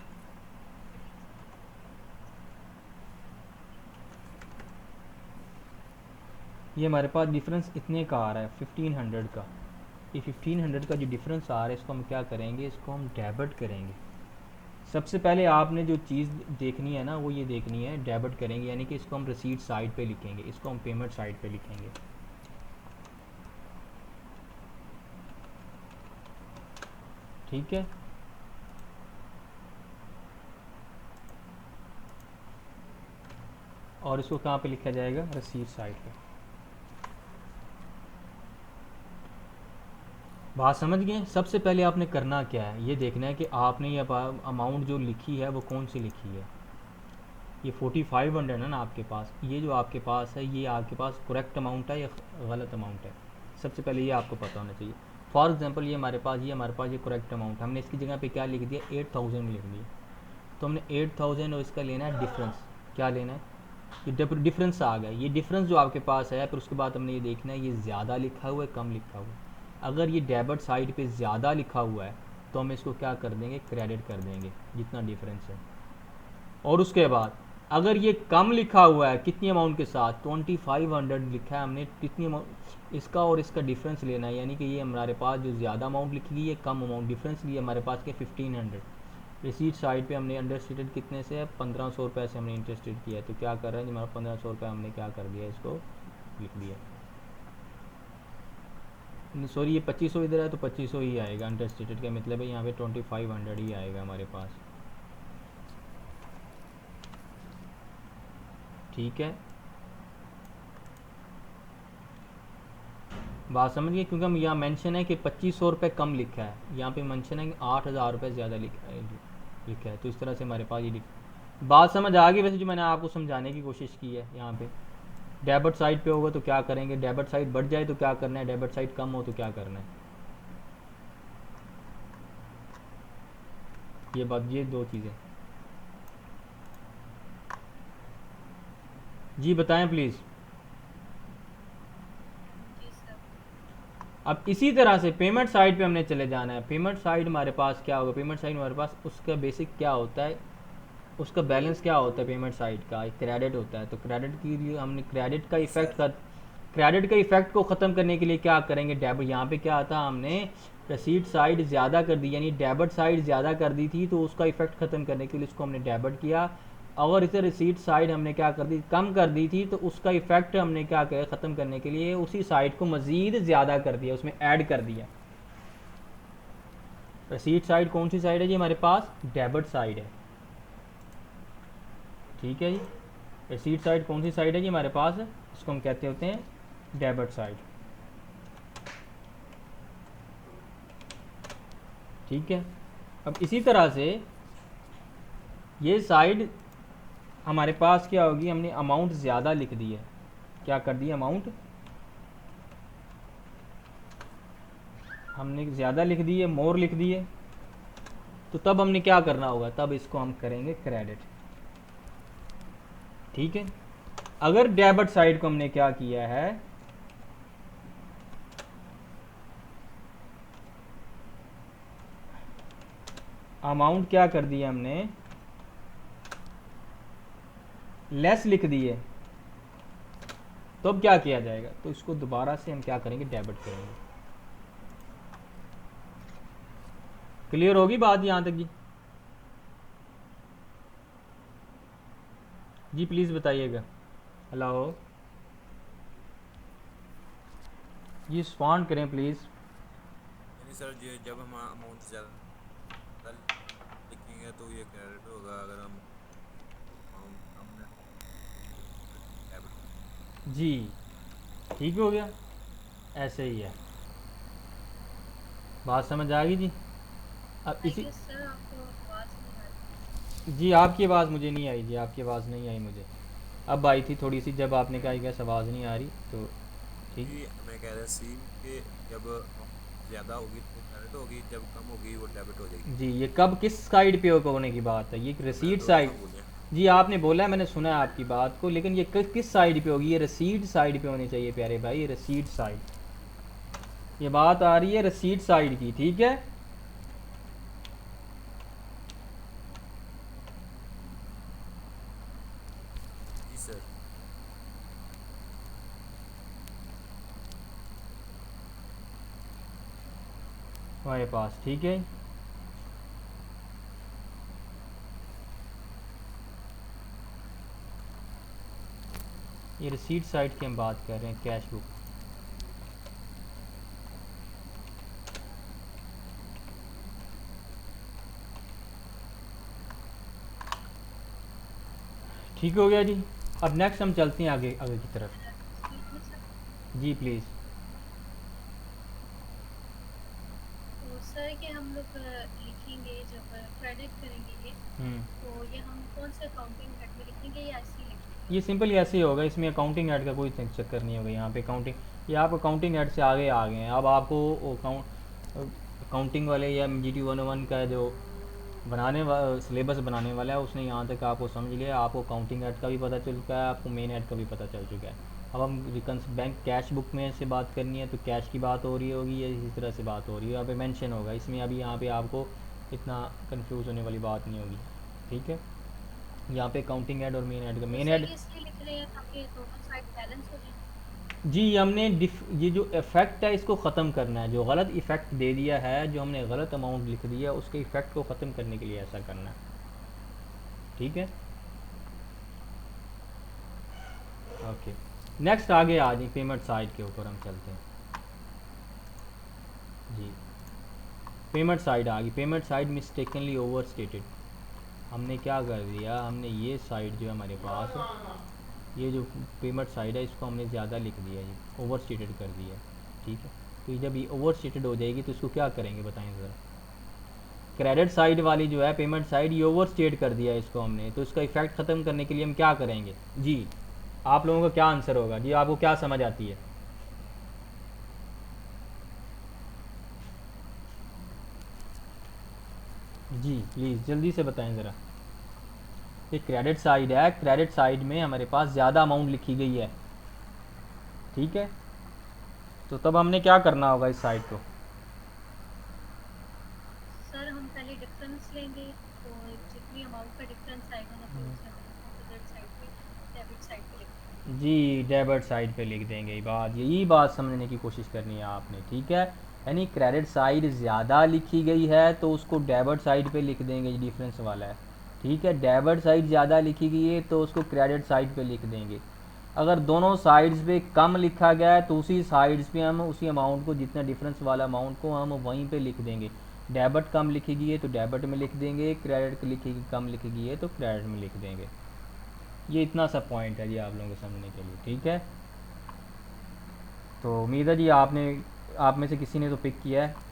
ये हमारे पास डिफरेंस इतने का आ रहा है 1500 का, ये 1500 का जो डिफरेंस आ रहा है इसको हम क्या करेंगे, इसको हम डेबिट करेंगे। सबसे पहले आपने जो चीज़ देखनी है ना वो ये देखनी है, डेबिट करेंगे, यानी कि इसको हम रिसीट साइड पे लिखेंगे, इसको हम पेमेंट साइड पे लिखेंगे, ठीक है। और इसको कहाँ पे लिखा जाएगा, रसीद साइड पे। बात समझ गए। सबसे पहले आपने करना क्या है, ये देखना है कि आपने ये अमाउंट जो लिखी है वो कौन सी लिखी है। ये 4500 है ना आपके पास, ये जो आपके पास है ये आपके पास करेक्ट अमाउंट है या गलत अमाउंट है, सबसे पहले ये आपको पता होना चाहिए। फॉर एग्जांपल ये हमारे पास ये करेक्ट अमाउंट है, हमने इसकी जगह पे क्या लिख दिया, 8000 लिख दिया। तो हमने 8000 और इसका लेना है डिफरेंस। क्या लेना है, ये डिफरेंस आ गया, ये डिफरेंस जो आपके पास है। फिर उसके बाद हमने ये देखना है ये ज़्यादा लिखा हुआ है कम लिखा हुआ है। अगर ये डेबिट साइड पे ज़्यादा लिखा हुआ है तो हम इसको क्या कर देंगे, क्रेडिट कर देंगे जितना डिफरेंस है। और उसके बाद अगर ये कम लिखा हुआ है, कितनी अमाउंट के साथ, 2500 लिखा है हमने, कितनी अमाउंट, इसका और इसका डिफरेंस लेना है। यानी कि ये हमारे पास जो ज़्यादा अमाउंट लिखी गई है कम अमाउंट, डिफरेंस लिए हमारे पास के 1500। रिसीट साइड पे हमने अंडरस्टेटेड कितने से है, 1500 रुपये से हमने इंटरेस्टेड किया है। तो क्या कर रहे हैं, हमारा 1500 रुपये हमने क्या कर दिया, इसको लिख दिया। सॉरी ये 2500 इधर है तो 2500 ही आएगा, अंडरस्टेटेड का मतलब है यहाँ पे 2500 ही आएगा हमारे पास। ठीक है, बात समझ गए। क्योंकि हम यहाँ मेंशन है कि 2500 रुपये कम लिखा है, यहाँ पे मेंशन है कि 8000 रुपये ज़्यादा लिखा है। तो इस तरह से हमारे पास ये बात समझ आ गई। वैसे जो मैंने आपको समझाने की कोशिश की है, यहाँ पे डेबिट साइड पे होगा तो क्या करेंगे, डेबिट साइड बढ़ जाए तो क्या करना है, डेबिट साइड कम हो तो क्या करना है। ये बात, ये दो चीज़ें जी बताएं प्लीज़। Ji sir. अब इसी तरह से पेमेंट साइड पे हमने चले जाना है। पेमेंट साइड हमारे पास क्या होगा, पेमेंट साइड हमारे पास उसका बेसिक क्या होता है, उसका बैलेंस क्या होता है, पेमेंट साइड का एक क्रेडिट होता है। तो क्रेडिट के लिए हमने क्रेडिट का इफेक्ट को ख़त्म करने के लिए क्या करेंगे, डेबिट, यहाँ पे क्या आता, हमने रसीद साइड ज़्यादा कर दी, यानी डेबिट साइड ज़्यादा कर दी थी तो उसका इफेक्ट ख़त्म करने के लिए इसको हमने डेबिट किया। और इसे रिसीट साइड हमने क्या कर दी, कम कर दी थी, तो उसका इफेक्ट हमने क्या किया, ख़त्म करने के लिए उसी साइड को मज़ीद ज़्यादा कर दिया, उसमें ऐड कर दिया। रिसीट साइड कौन सी साइड है जी, हमारे पास डेबिट साइड है। ठीक है जी, रिसीट साइड कौन सी साइड है जी हमारे पास, इसको हम कहते होते हैं डेबिट साइड। ठीक है, अब इसी तरह से ये साइड हमारे पास क्या होगी, हमने अमाउंट ज़्यादा लिख दी है, क्या कर दी, अमाउंट हमने ज़्यादा लिख दी है, मोर लिख दी है। तो तब हमने क्या करना होगा, तब इसको हम करेंगे क्रेडिट। ठीक है, अगर डेबिट साइड को हमने क्या किया है, अमाउंट क्या कर दिया हमने, लेस लिख दिए, तो अब क्या किया जाएगा, तो इसको दोबारा से हम क्या करेंगे, डेबिट करेंगे। क्लियर होगी बात यहां तक जी? जी प्लीज़ बताइएगा। हेलो जी, रिस्पॉन्ड करें प्लीज़। यानी सर ये जब हम अमाउंट ज़्यादा लिखेंगे तो ये क्रेडिट होगा, अगर हम अमाउंट कम डेबिट। जी ठीक हो गया, ऐसे ही है। बात समझ आ गई जी? अब आई इसी, गेस सर आपको आवाज़ नहीं आ रही। जी आपकी आवाज़ मुझे नहीं आई जी, आपकी आवाज़ नहीं आई मुझे। अब आई थी थोड़ी सी, जब आपने कहा गैस आवाज़ नहीं आ रही तो ठीक। जी मैं कह रहा सी कि जब ज़्यादा होगी तो क्रेडिट होगी, जब कम होगी वो डेबिट हो जाएगी। जी ये कब किस साइड पे होने की बात है, ये मैं रसीद दोनों साइड। का बोलिए। जी आपने बोला है, मैंने सुना है आपकी बात को, लेकिन ये किस साइड पे होगी, ये रसीद साइड पे होनी चाहिए प्यारे भाई, ये रसीद साइड। ये बात आ रही है रसीद साइड की, ठीक है। जी सर। हमारे पास ठीक है। ये रसीद साइड की हम बात कर रहे हैं, कैश बुक। ठीक हो गया जी। अब नेक्स्ट हम चलते हैं आगे आगे की तरफ। Excuse me sir. जी प्लीज़। तो सर कि हम लोग लिखेंगे जब क्रेडिट करेंगे ये, हम्म। तो ये हम कौन से अकाउंटिंग हेड में लिखेंगे या ऐसे ही लिखेंगे? ये सिंपल ऐसे ही होगा, इसमें अकाउंटिंग ऐड का कोई चक्कर नहीं होगा यहाँ पे। अकाउंटिंग, ये आप अकाउंटिंग ऐड से आगे आ गए हैं। अब आपको अकाउंटिंग वाले या GT 101 का जो सिलेबस बनाने वाला है उसने यहाँ तक आपको समझ लिया। आपको अकाउंटिंग ऐड का भी पता चल चुका है, आपको मेन ऐड का भी पता चल चुका है। अब हम बैंक कैश बुक में से बात करनी है तो कैश की बात हो रही होगी या इसी तरह से बात हो रही है, यहाँ पे मेंशन होगा इसमें। अभी यहाँ पे आपको इतना कंफ्यूज होने वाली बात नहीं होगी, ठीक है। यहाँ पे अकाउंटिंग ऐड और मेन ऐड का तो मेन सर ऐड। ये इसलिए लिख रहे हैं ताकि दोनों साइड बैलेंस हो जाए। जी हमने ये जो इफ़ेक्ट है इसको ख़त्म करना है। जो गलत इफ़ेक्ट दे दिया है, जो हमने गलत अमाउंट लिख दिया, उसके इफ़ेक्ट को ख़त्म करने के लिए ऐसा करना है, ठीक है। ओके, नेक्स्ट आगे आ जाए, पेमेंट साइड के ऊपर हम चलते हैं। जी पेमेंट साइड आ गई। Payment side mistakenly over stated. हमने क्या कर दिया, हमने ये साइड जो है हमारे पास, ये जो पेमेंट साइड है इसको हमने ज़्यादा लिख दिया, ये ओवर स्टेटेड कर दिया, ठीक है। तो जब ये ओवर स्टेटेड हो जाएगी तो इसको क्या करेंगे बताएं ज़रा। क्रेडिट साइड वाली जो है पेमेंट साइड, ये ओवर स्टेट कर दिया इसको हमने, तो इसका इफेक्ट ख़त्म करने के लिए हम क्या करेंगे जी। आप लोगों का क्या आंसर होगा जी, आपको क्या समझ आती है? जी प्लीज़ जल्दी से बताएं ज़रा। ये क्रेडिट साइड है, क्रेडिट साइड में हमारे पास ज़्यादा अमाउंट लिखी गई है, ठीक है। तो तब हमने क्या करना होगा इस साइड को? सर हम पहले डिफरेंस लेंगे, तो जितनी अमाउंट का डिफरेंस आएगा ना तो उसे हम क्रेडिट साइड पे, डेबिट साइड पे लिख देंगे। जी डेबिट साइड पे लिख देंगे। बात यही बात समझने की कोशिश करनी है आपने, ठीक है। यानी क्रेडिट साइड ज़्यादा लिखी गई है तो उसको डेबिट साइड पे लिख देंगे, ये डिफरेंस वाला है, ठीक है। डेबिट साइड ज़्यादा लिखी गई है तो उसको क्रेडिट साइड पे लिख देंगे। अगर दोनों साइड्स पे कम लिखा गया है तो उसी साइड्स पे हम उसी अमाउंट को, जितना डिफरेंस वाला अमाउंट को हम वहीं पे लिख देंगे। डेबिट कम लिखी गई है तो डेबिट में लिख देंगे, क्रेडिट लिखी कम लिखी गई है तो क्रेडिट में लिख देंगे। ये इतना सा पॉइंट है जी आप लोगों को समझने के लिए, ठीक है। तो उम्मीद है जी आप में से किसी ने तो पिक किया है।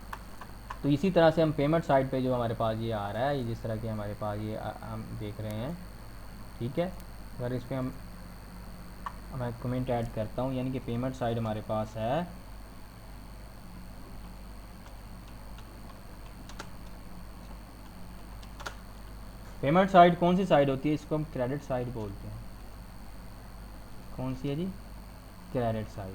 तो इसी तरह से हम पेमेंट साइड पे जो हमारे पास ये आ रहा है, ये जिस तरह के हमारे पास ये हम देख रहे हैं, ठीक है। अगर इस पर मैं कमेंट ऐड करता हूँ, यानी कि पेमेंट साइड हमारे पास है, पेमेंट साइड कौन सी साइड होती है? इसको हम क्रेडिट साइड बोलते हैं। कौन सी है जी? Credit side.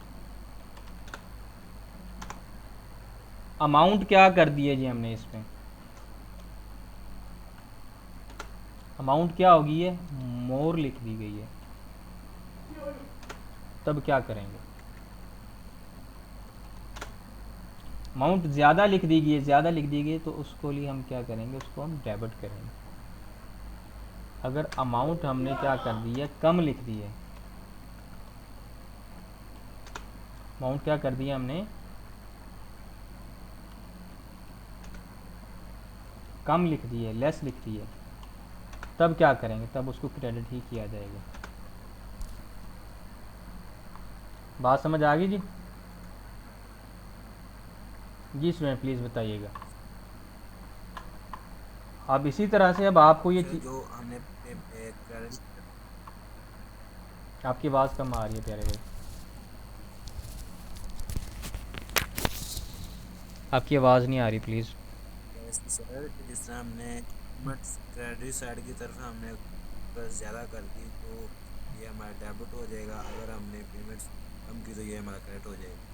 अमाउंट क्या कर दिए जी हमने इसमें, अमाउंट क्या होगी, ये मोर लिख दी गई है। तब क्या करेंगे, अमाउंट ज़्यादा लिख दी गई है, ज़्यादा लिख दी गई तो उसको लिए हम क्या करेंगे, उसको हम डेबिट करेंगे। अगर अमाउंट हमने क्या कर दी है, कम लिख दी है, अमाउंट क्या कर दिया हमने, कम लिख दी है, लेस लिख दी है, तब क्या करेंगे, तब उसको क्रेडिट ही किया जाएगा। बात समझ आ गई जी? जी स्टूडेंट प्लीज़ बताइएगा। अब इसी तरह से अब आपको ये जो हमने क्रेडिट, आपकी आवाज़ कम आ रही है प्यारे भाई, आपकी आवाज़ नहीं आ रही प्लीज़। सर जिस तरह हमने बट क्रेडिट साइड की तरफ हमने बस ज़्यादा कर दी तो ये हमारा डेबिट हो जाएगा, अगर हमने पेमेंट्स कम की तो ये हमारा क्रेडिट हो जाएगा।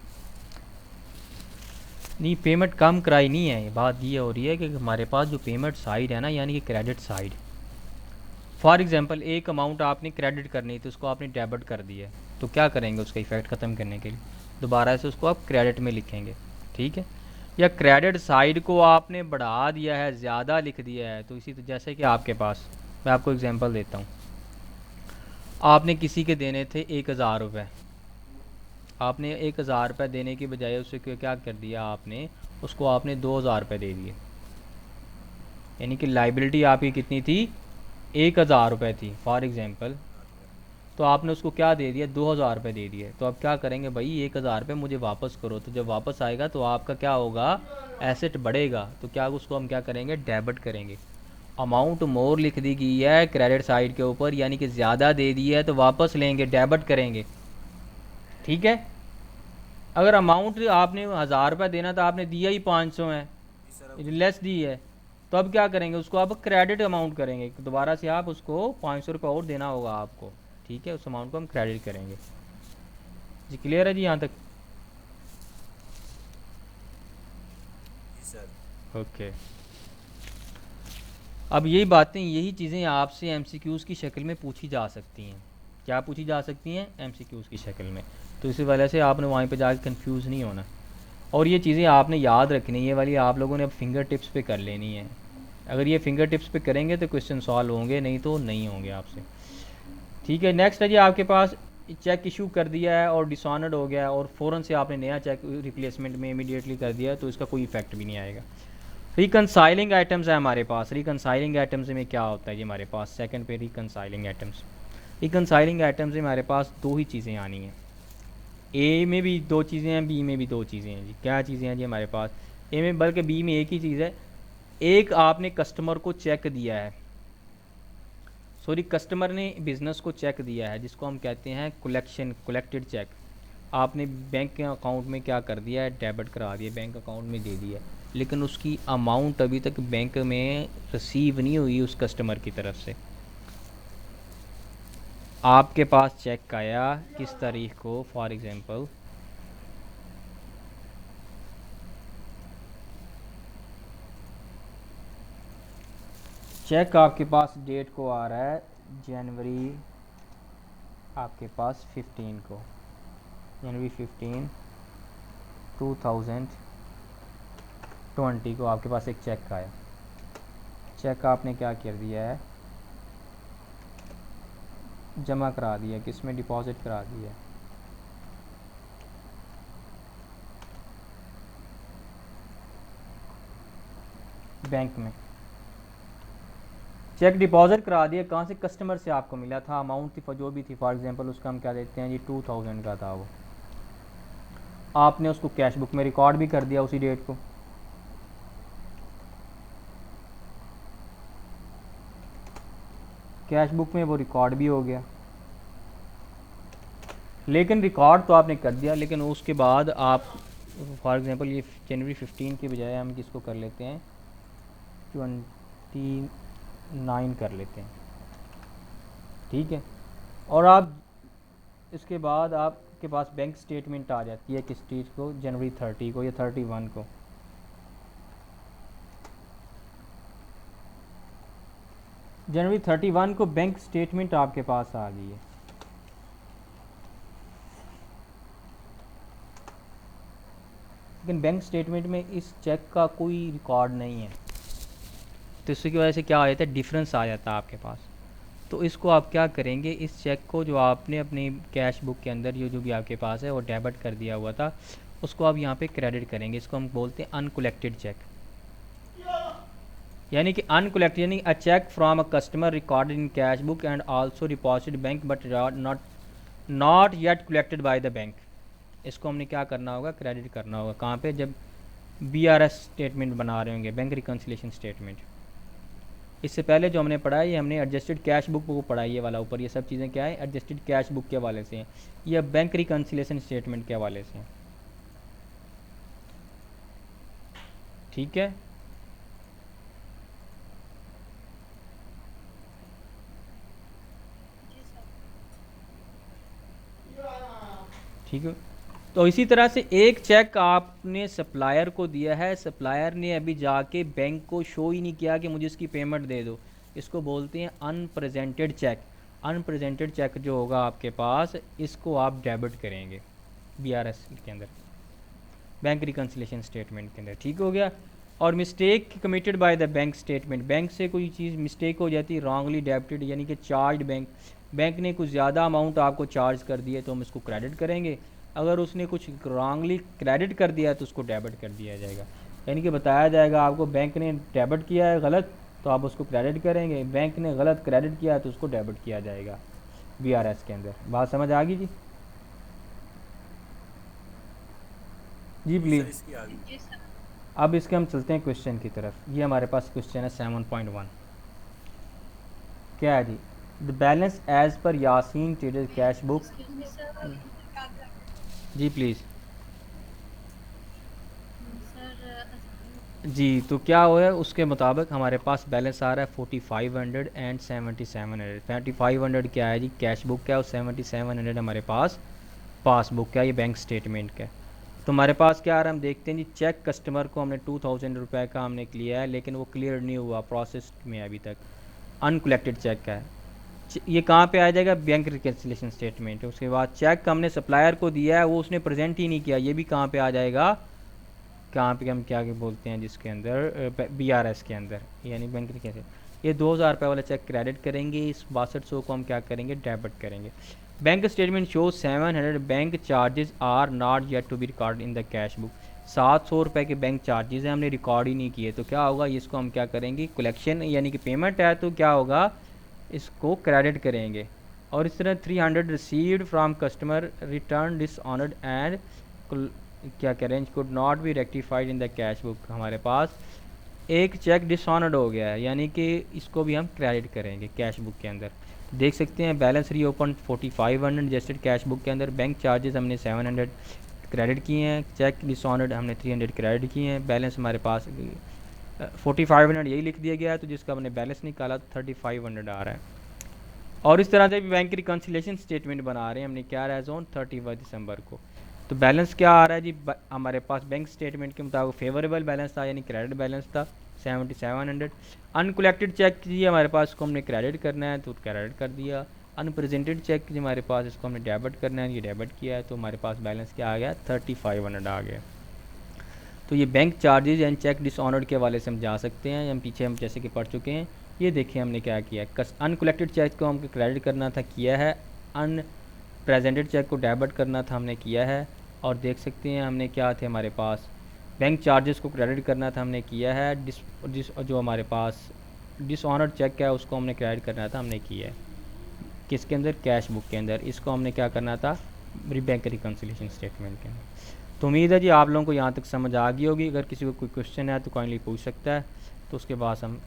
नहीं पेमेंट कम कराई नहीं है, बात ये हो रही है कि हमारे पास जो पेमेंट साइड है ना, यानी कि क्रेडिट साइड, फॉर एग्जांपल एक अमाउंट आपने क्रेडिट करनी थी, उसको आपने डेबिट कर दिया है, तो क्या करेंगे उसका इफेक्ट ख़त्म करने के लिए, दोबारा से उसको आप क्रेडिट में लिखेंगे, ठीक है। या क्रेडिट साइड को आपने बढ़ा दिया है, ज़्यादा लिख दिया है, तो इसी तो जैसे कि आपके पास, मैं आपको एग्जांपल देता हूँ, आपने किसी के देने थे 1000 रुपये, आपने 1000 रुपये देने की बजाय उससे क्या कर दिया, आपने उसको आपने 2000 रुपये दे दिए, यानी कि लाइबिलिटी आपकी कितनी थी, 1000 रुपये थी फॉर एग्ज़ाम्पल। तो आपने उसको क्या दे दिया, 2000 रुपये दे दिए। तो अब क्या करेंगे भाई, 1000 रुपये मुझे वापस करो। तो जब वापस आएगा तो आपका क्या होगा, एसेट बढ़ेगा। तो क्या उसको हम क्या करेंगे, डेबिट करेंगे। अमाउंट मोर लिख दी गई है क्रेडिट साइड के ऊपर, यानी कि ज़्यादा दे दी है तो वापस लेंगे, डेबिट करेंगे। ठीक है। अगर अमाउंट आपने 1000 रुपये देना था, आपने दिया ही 500 है, जी सर, अब लेस दी है, तो अब क्या करेंगे, उसको आप क्रेडिट अमाउंट करेंगे। दोबारा से आप उसको 500 रुपये और देना होगा आपको। ठीक है, उस अमाउंट को हम क्रेडिट करेंगे। जी क्लियर है जी यहाँ तक? जी सर। ओके। अब यही बातें, यही चीज़ें आपसे एमसीक्यूज़ की शक्ल में पूछी जा सकती हैं। क्या पूछी जा सकती हैं, एमसीक्यूज़ की शक्ल में। तो इसी वजह से आपने वहीं पे जाकर कंफ्यूज नहीं होना। और ये चीज़ें आपने याद रखनी, ये वाली आप लोगों ने अब फिंगर टिप्स पे कर लेनी है। अगर ये फिंगर टिप्स पे करेंगे तो क्वेश्चन सॉल्व होंगे, नहीं तो नहीं होंगे आपसे। ठीक है। नेक्स्ट है जी, आपके पास चेक इशू कर दिया है और डिसऑनर्ड हो गया है और फ़ौरन से आपने नया चेक रिप्लेसमेंट में इमीडिएटली कर दिया है, तो इसका कोई इफेक्ट भी नहीं आएगा। रिकनसाइलिंग आइटम्स है हमारे पास। रिकनसाइलिंग आइटम्स में क्या होता है जी, हमारे पास सेकंड पे रिकनसाइलिंग आइटम्स। रिकनसाइलिंग आइटम्स में हमारे पास दो ही चीज़ें आनी हैं। ए में भी दो चीज़ें हैं, बी में भी दो चीज़ें हैं जी। क्या चीज़ें हैं जी हमारे पास, ए में, बल्कि बी में एक ही चीज़ है। एक आपने कस्टमर को चेक दिया है, सॉरी कस्टमर ने बिज़नेस को चेक दिया है, जिसको हम कहते हैं कलेक्टेड चेक। आपने बैंक के अकाउंट में क्या कर दिया है, डेबिट करा दिया, बैंक अकाउंट में दे दिया, लेकिन उसकी अमाउंट अभी तक बैंक में रिसीव नहीं हुई उस कस्टमर की तरफ से। आपके पास चेक आया किस तारीख को, फॉर एग्ज़ाम्पल चेक आपके पास डेट को आ रहा है जनवरी, आपके पास 15 को, जनवरी 15 2020 को आपके पास एक चेक आया। चेक आपने क्या कर दिया है, जमा करा दिया, किस में, डिपॉजिट करा दिया, बैंक में। चेक डिपॉजिट करा दिया, कहाँ से, कस्टमर से आपको मिला था। अमाउंट थी जो भी थी, फॉर एग्जांपल उसका हम क्या देते हैं जी, 2000 का था वो। आपने उसको कैश बुक में रिकॉर्ड भी कर दिया उसी डेट को। कैश बुक में वो रिकॉर्ड भी हो गया, लेकिन रिकॉर्ड तो आपने कर दिया, लेकिन उसके बाद आप फॉर एग्जांपल ये जनवरी 15 के बजाय हम किसको कर लेते हैं, 29 कर लेते हैं। ठीक है। और आप इसके बाद आपके पास बैंक स्टेटमेंट आ जाती है किस चीज़ को, जनवरी 30 को या 31 को। जनवरी 31 को बैंक स्टेटमेंट आपके पास आ गई है। लेकिन बैंक स्टेटमेंट में इस चेक का कोई रिकॉर्ड नहीं है, तो इसकी वजह से क्या आ जाता है, डिफरेंस आ जाता है आपके पास। तो इसको आप क्या करेंगे, इस चेक को जो आपने अपनी कैश बुक के अंदर जो भी आपके पास है वो डेबिट कर दिया हुआ था, उसको आप यहाँ पे क्रेडिट करेंगे। इसको हम बोलते हैं अनकलेक्टेड चेक, यानी कि अनकलेक्टेड यानी a cheque from a customer recorded in cash book and also deposited bank but not yet collected by the bank. इसको हमने क्या करना होगा, क्रेडिट करना होगा। कहाँ पे, जब BRS स्टेटमेंट बना रहे होंगे, बैंक रिकन्सिलेशन स्टेटमेंट। इससे पहले जो हमने पढ़ा है, ये हमने एडजस्टेड कैश बुक को पढ़ा है, ये वाला ऊपर, ये सब चीज़ें क्या है, एडजस्टेड कैश बुक के हवाले से हैं, ये बैंक रिकन्सिलेशन स्टेटमेंट के हवाले से हैं। ठीक है। जी सर। ठीक है। तो इसी तरह से एक चेक आपने सप्लायर को दिया है, सप्लायर ने अभी जाके बैंक को शो ही नहीं किया कि मुझे इसकी पेमेंट दे दो, इसको बोलते हैं अनप्रेजेंटेड चेक। अनप्रेजेंटेड चेक जो होगा आपके पास, इसको आप डेबिट करेंगे BRS के अंदर, बैंक रिकन्सिलेशन स्टेटमेंट के अंदर। ठीक हो गया। और mistake committed by the bank statement, bank से कोई चीज़ मिस्टेक हो जाती है, रॉन्गली डेबिटेड यानी कि चार्ज, बैंक ने कुछ ज़्यादा अमाउंट आपको चार्ज कर दिया तो हम इसको क्रेडिट करेंगे। अगर उसने कुछ रॉन्गली क्रेडिट कर दिया तो उसको डेबिट कर दिया जाएगा, यानी कि बताया जाएगा आपको बैंक ने डेबिट किया है गलत, तो आप उसको क्रेडिट करेंगे, बैंक ने गलत क्रेडिट किया है तो उसको डेबिट किया जाएगा। VRS के अंदर। बात समझ आ गई जी? जी जी प्लीज़। सर, इसकी आगे जी सर। अब इसके हम चलते हैं क्वेश्चन की तरफ। ये हमारे पास क्वेश्चन है 7.1। क्या है जी? The balance as per Yasin trader cash book. Excuse me sir. जी प्लीज़। सर जी, तो क्या हुआ है उसके मुताबिक हमारे पास बैलेंस आ रहा है 4500 एंड 7700। 4500 क्या है जी? कैश बुक का है, और 7700 हमारे पास पासबुक का है, ये बैंक स्टेटमेंट का है। तो हमारे पास क्या आ रहा है, हम देखते हैं जी। चेक कस्टमर को हमने 2000 रुपये का हमने लिया है, लेकिन वो क्लियर नहीं हुआ, प्रोसेस में अभी तक अनकलेक्टेड चेक का है। ये कहाँ पे आ जाएगा? Bank reconciliation statement. उसके बाद चेक हमने सप्लायर को दिया है, वो उसने प्रेजेंट ही नहीं किया, ये भी कहाँ पे आ जाएगा? कहाँ पे हम क्या बोलते हैं जिसके अंदर BRS के अंदर, यानी बैंक कैसे। ये 2000 रुपये वाला चेक क्रेडिट करेंगे, इस 6200 को हम क्या करेंगे? डेबिट करेंगे। Bank statement show 700 bank charges are not yet to be record in the cash book. 700 रुपये के बैंक चार्जेस हैं, हमने रिकॉर्ड ही नहीं किए, तो क्या होगा? इसको हम क्या करेंगे? कलेक्शन यानी कि पेमेंट है, तो क्या होगा? इसको क्रेडिट करेंगे। और इस तरह 300 received from customer return dishonoured and क्या करें, could not be rectified in the cash book. हमारे पास एक चेक डिसऑनर्ड हो गया है, यानी कि इसको भी हम क्रेडिट करेंगे कैश बुक के अंदर। देख सकते हैं बैलेंस री ओपन 4500 रजिस्टर्ड कैश बुक के अंदर। बैंक चार्जेस हमने 700 क्रेडिट किए हैं, चेक डिसऑनर्ड हमने 300 क्रेडिट किए हैं। बैलेंस हमारे पास 4500 यही लिख दिया गया है, तो जिसका हमने बैलेंस निकाला तो 3500 आ रहा है। और इस तरह से भी बैंक रिकन्सिलेशन स्टेटमेंट बना रहे हैं हमने, क्या रहा है जोन 31 दिसंबर को। तो बैलेंस क्या आ रहा है जी? हमारे पास बैंक स्टेटमेंट के मुताबिक फेवरेबल बैलेंस था, यानी क्रेडिट बैलेंस था 7700। अनकलेक्टेड चेक जी हमारे पास, इसको हमने क्रेडिट करना है तो क्रेडिट कर दिया। अनप्रेजेंटेड चेक जी हमारे पास, इसको हमने डेबिट करना है, ये डेबिट किया है, तो हमारे पास बैलेंस क्या आ गया? 3500 आ गया। तो ये bank charges and cheque dishonoured के वाले से हम जा सकते हैं, हम पीछे हम जैसे कि पढ़ चुके हैं। ये देखिए हमने क्या किया है, अनकलेक्टेड चेक को हमको क्रेडिट करना था, किया है। अन प्रेजेंटेड चेक को डेबिट करना था, हमने किया है। और देख सकते हैं हमने क्या थे हमारे पास, बैंक चार्जेस को क्रेडिट करना था, हमने किया है। जो हमारे पास डिसऑनर्ड चेक है उसको हमने क्रेडिट करना था, हमने किया है। किसके अंदर? कैश बुक के अंदर। इसको हमने क्या करना था? बैंक रिकन्सिलेशन स्टेटमेंट के अंदर। तो उम्मीद है जी आप लोगों को यहाँ तक समझ आ गई होगी। अगर किसी को कोई क्वेश्चन है तो काइंडली पूछ सकता है, तो उसके बाद हम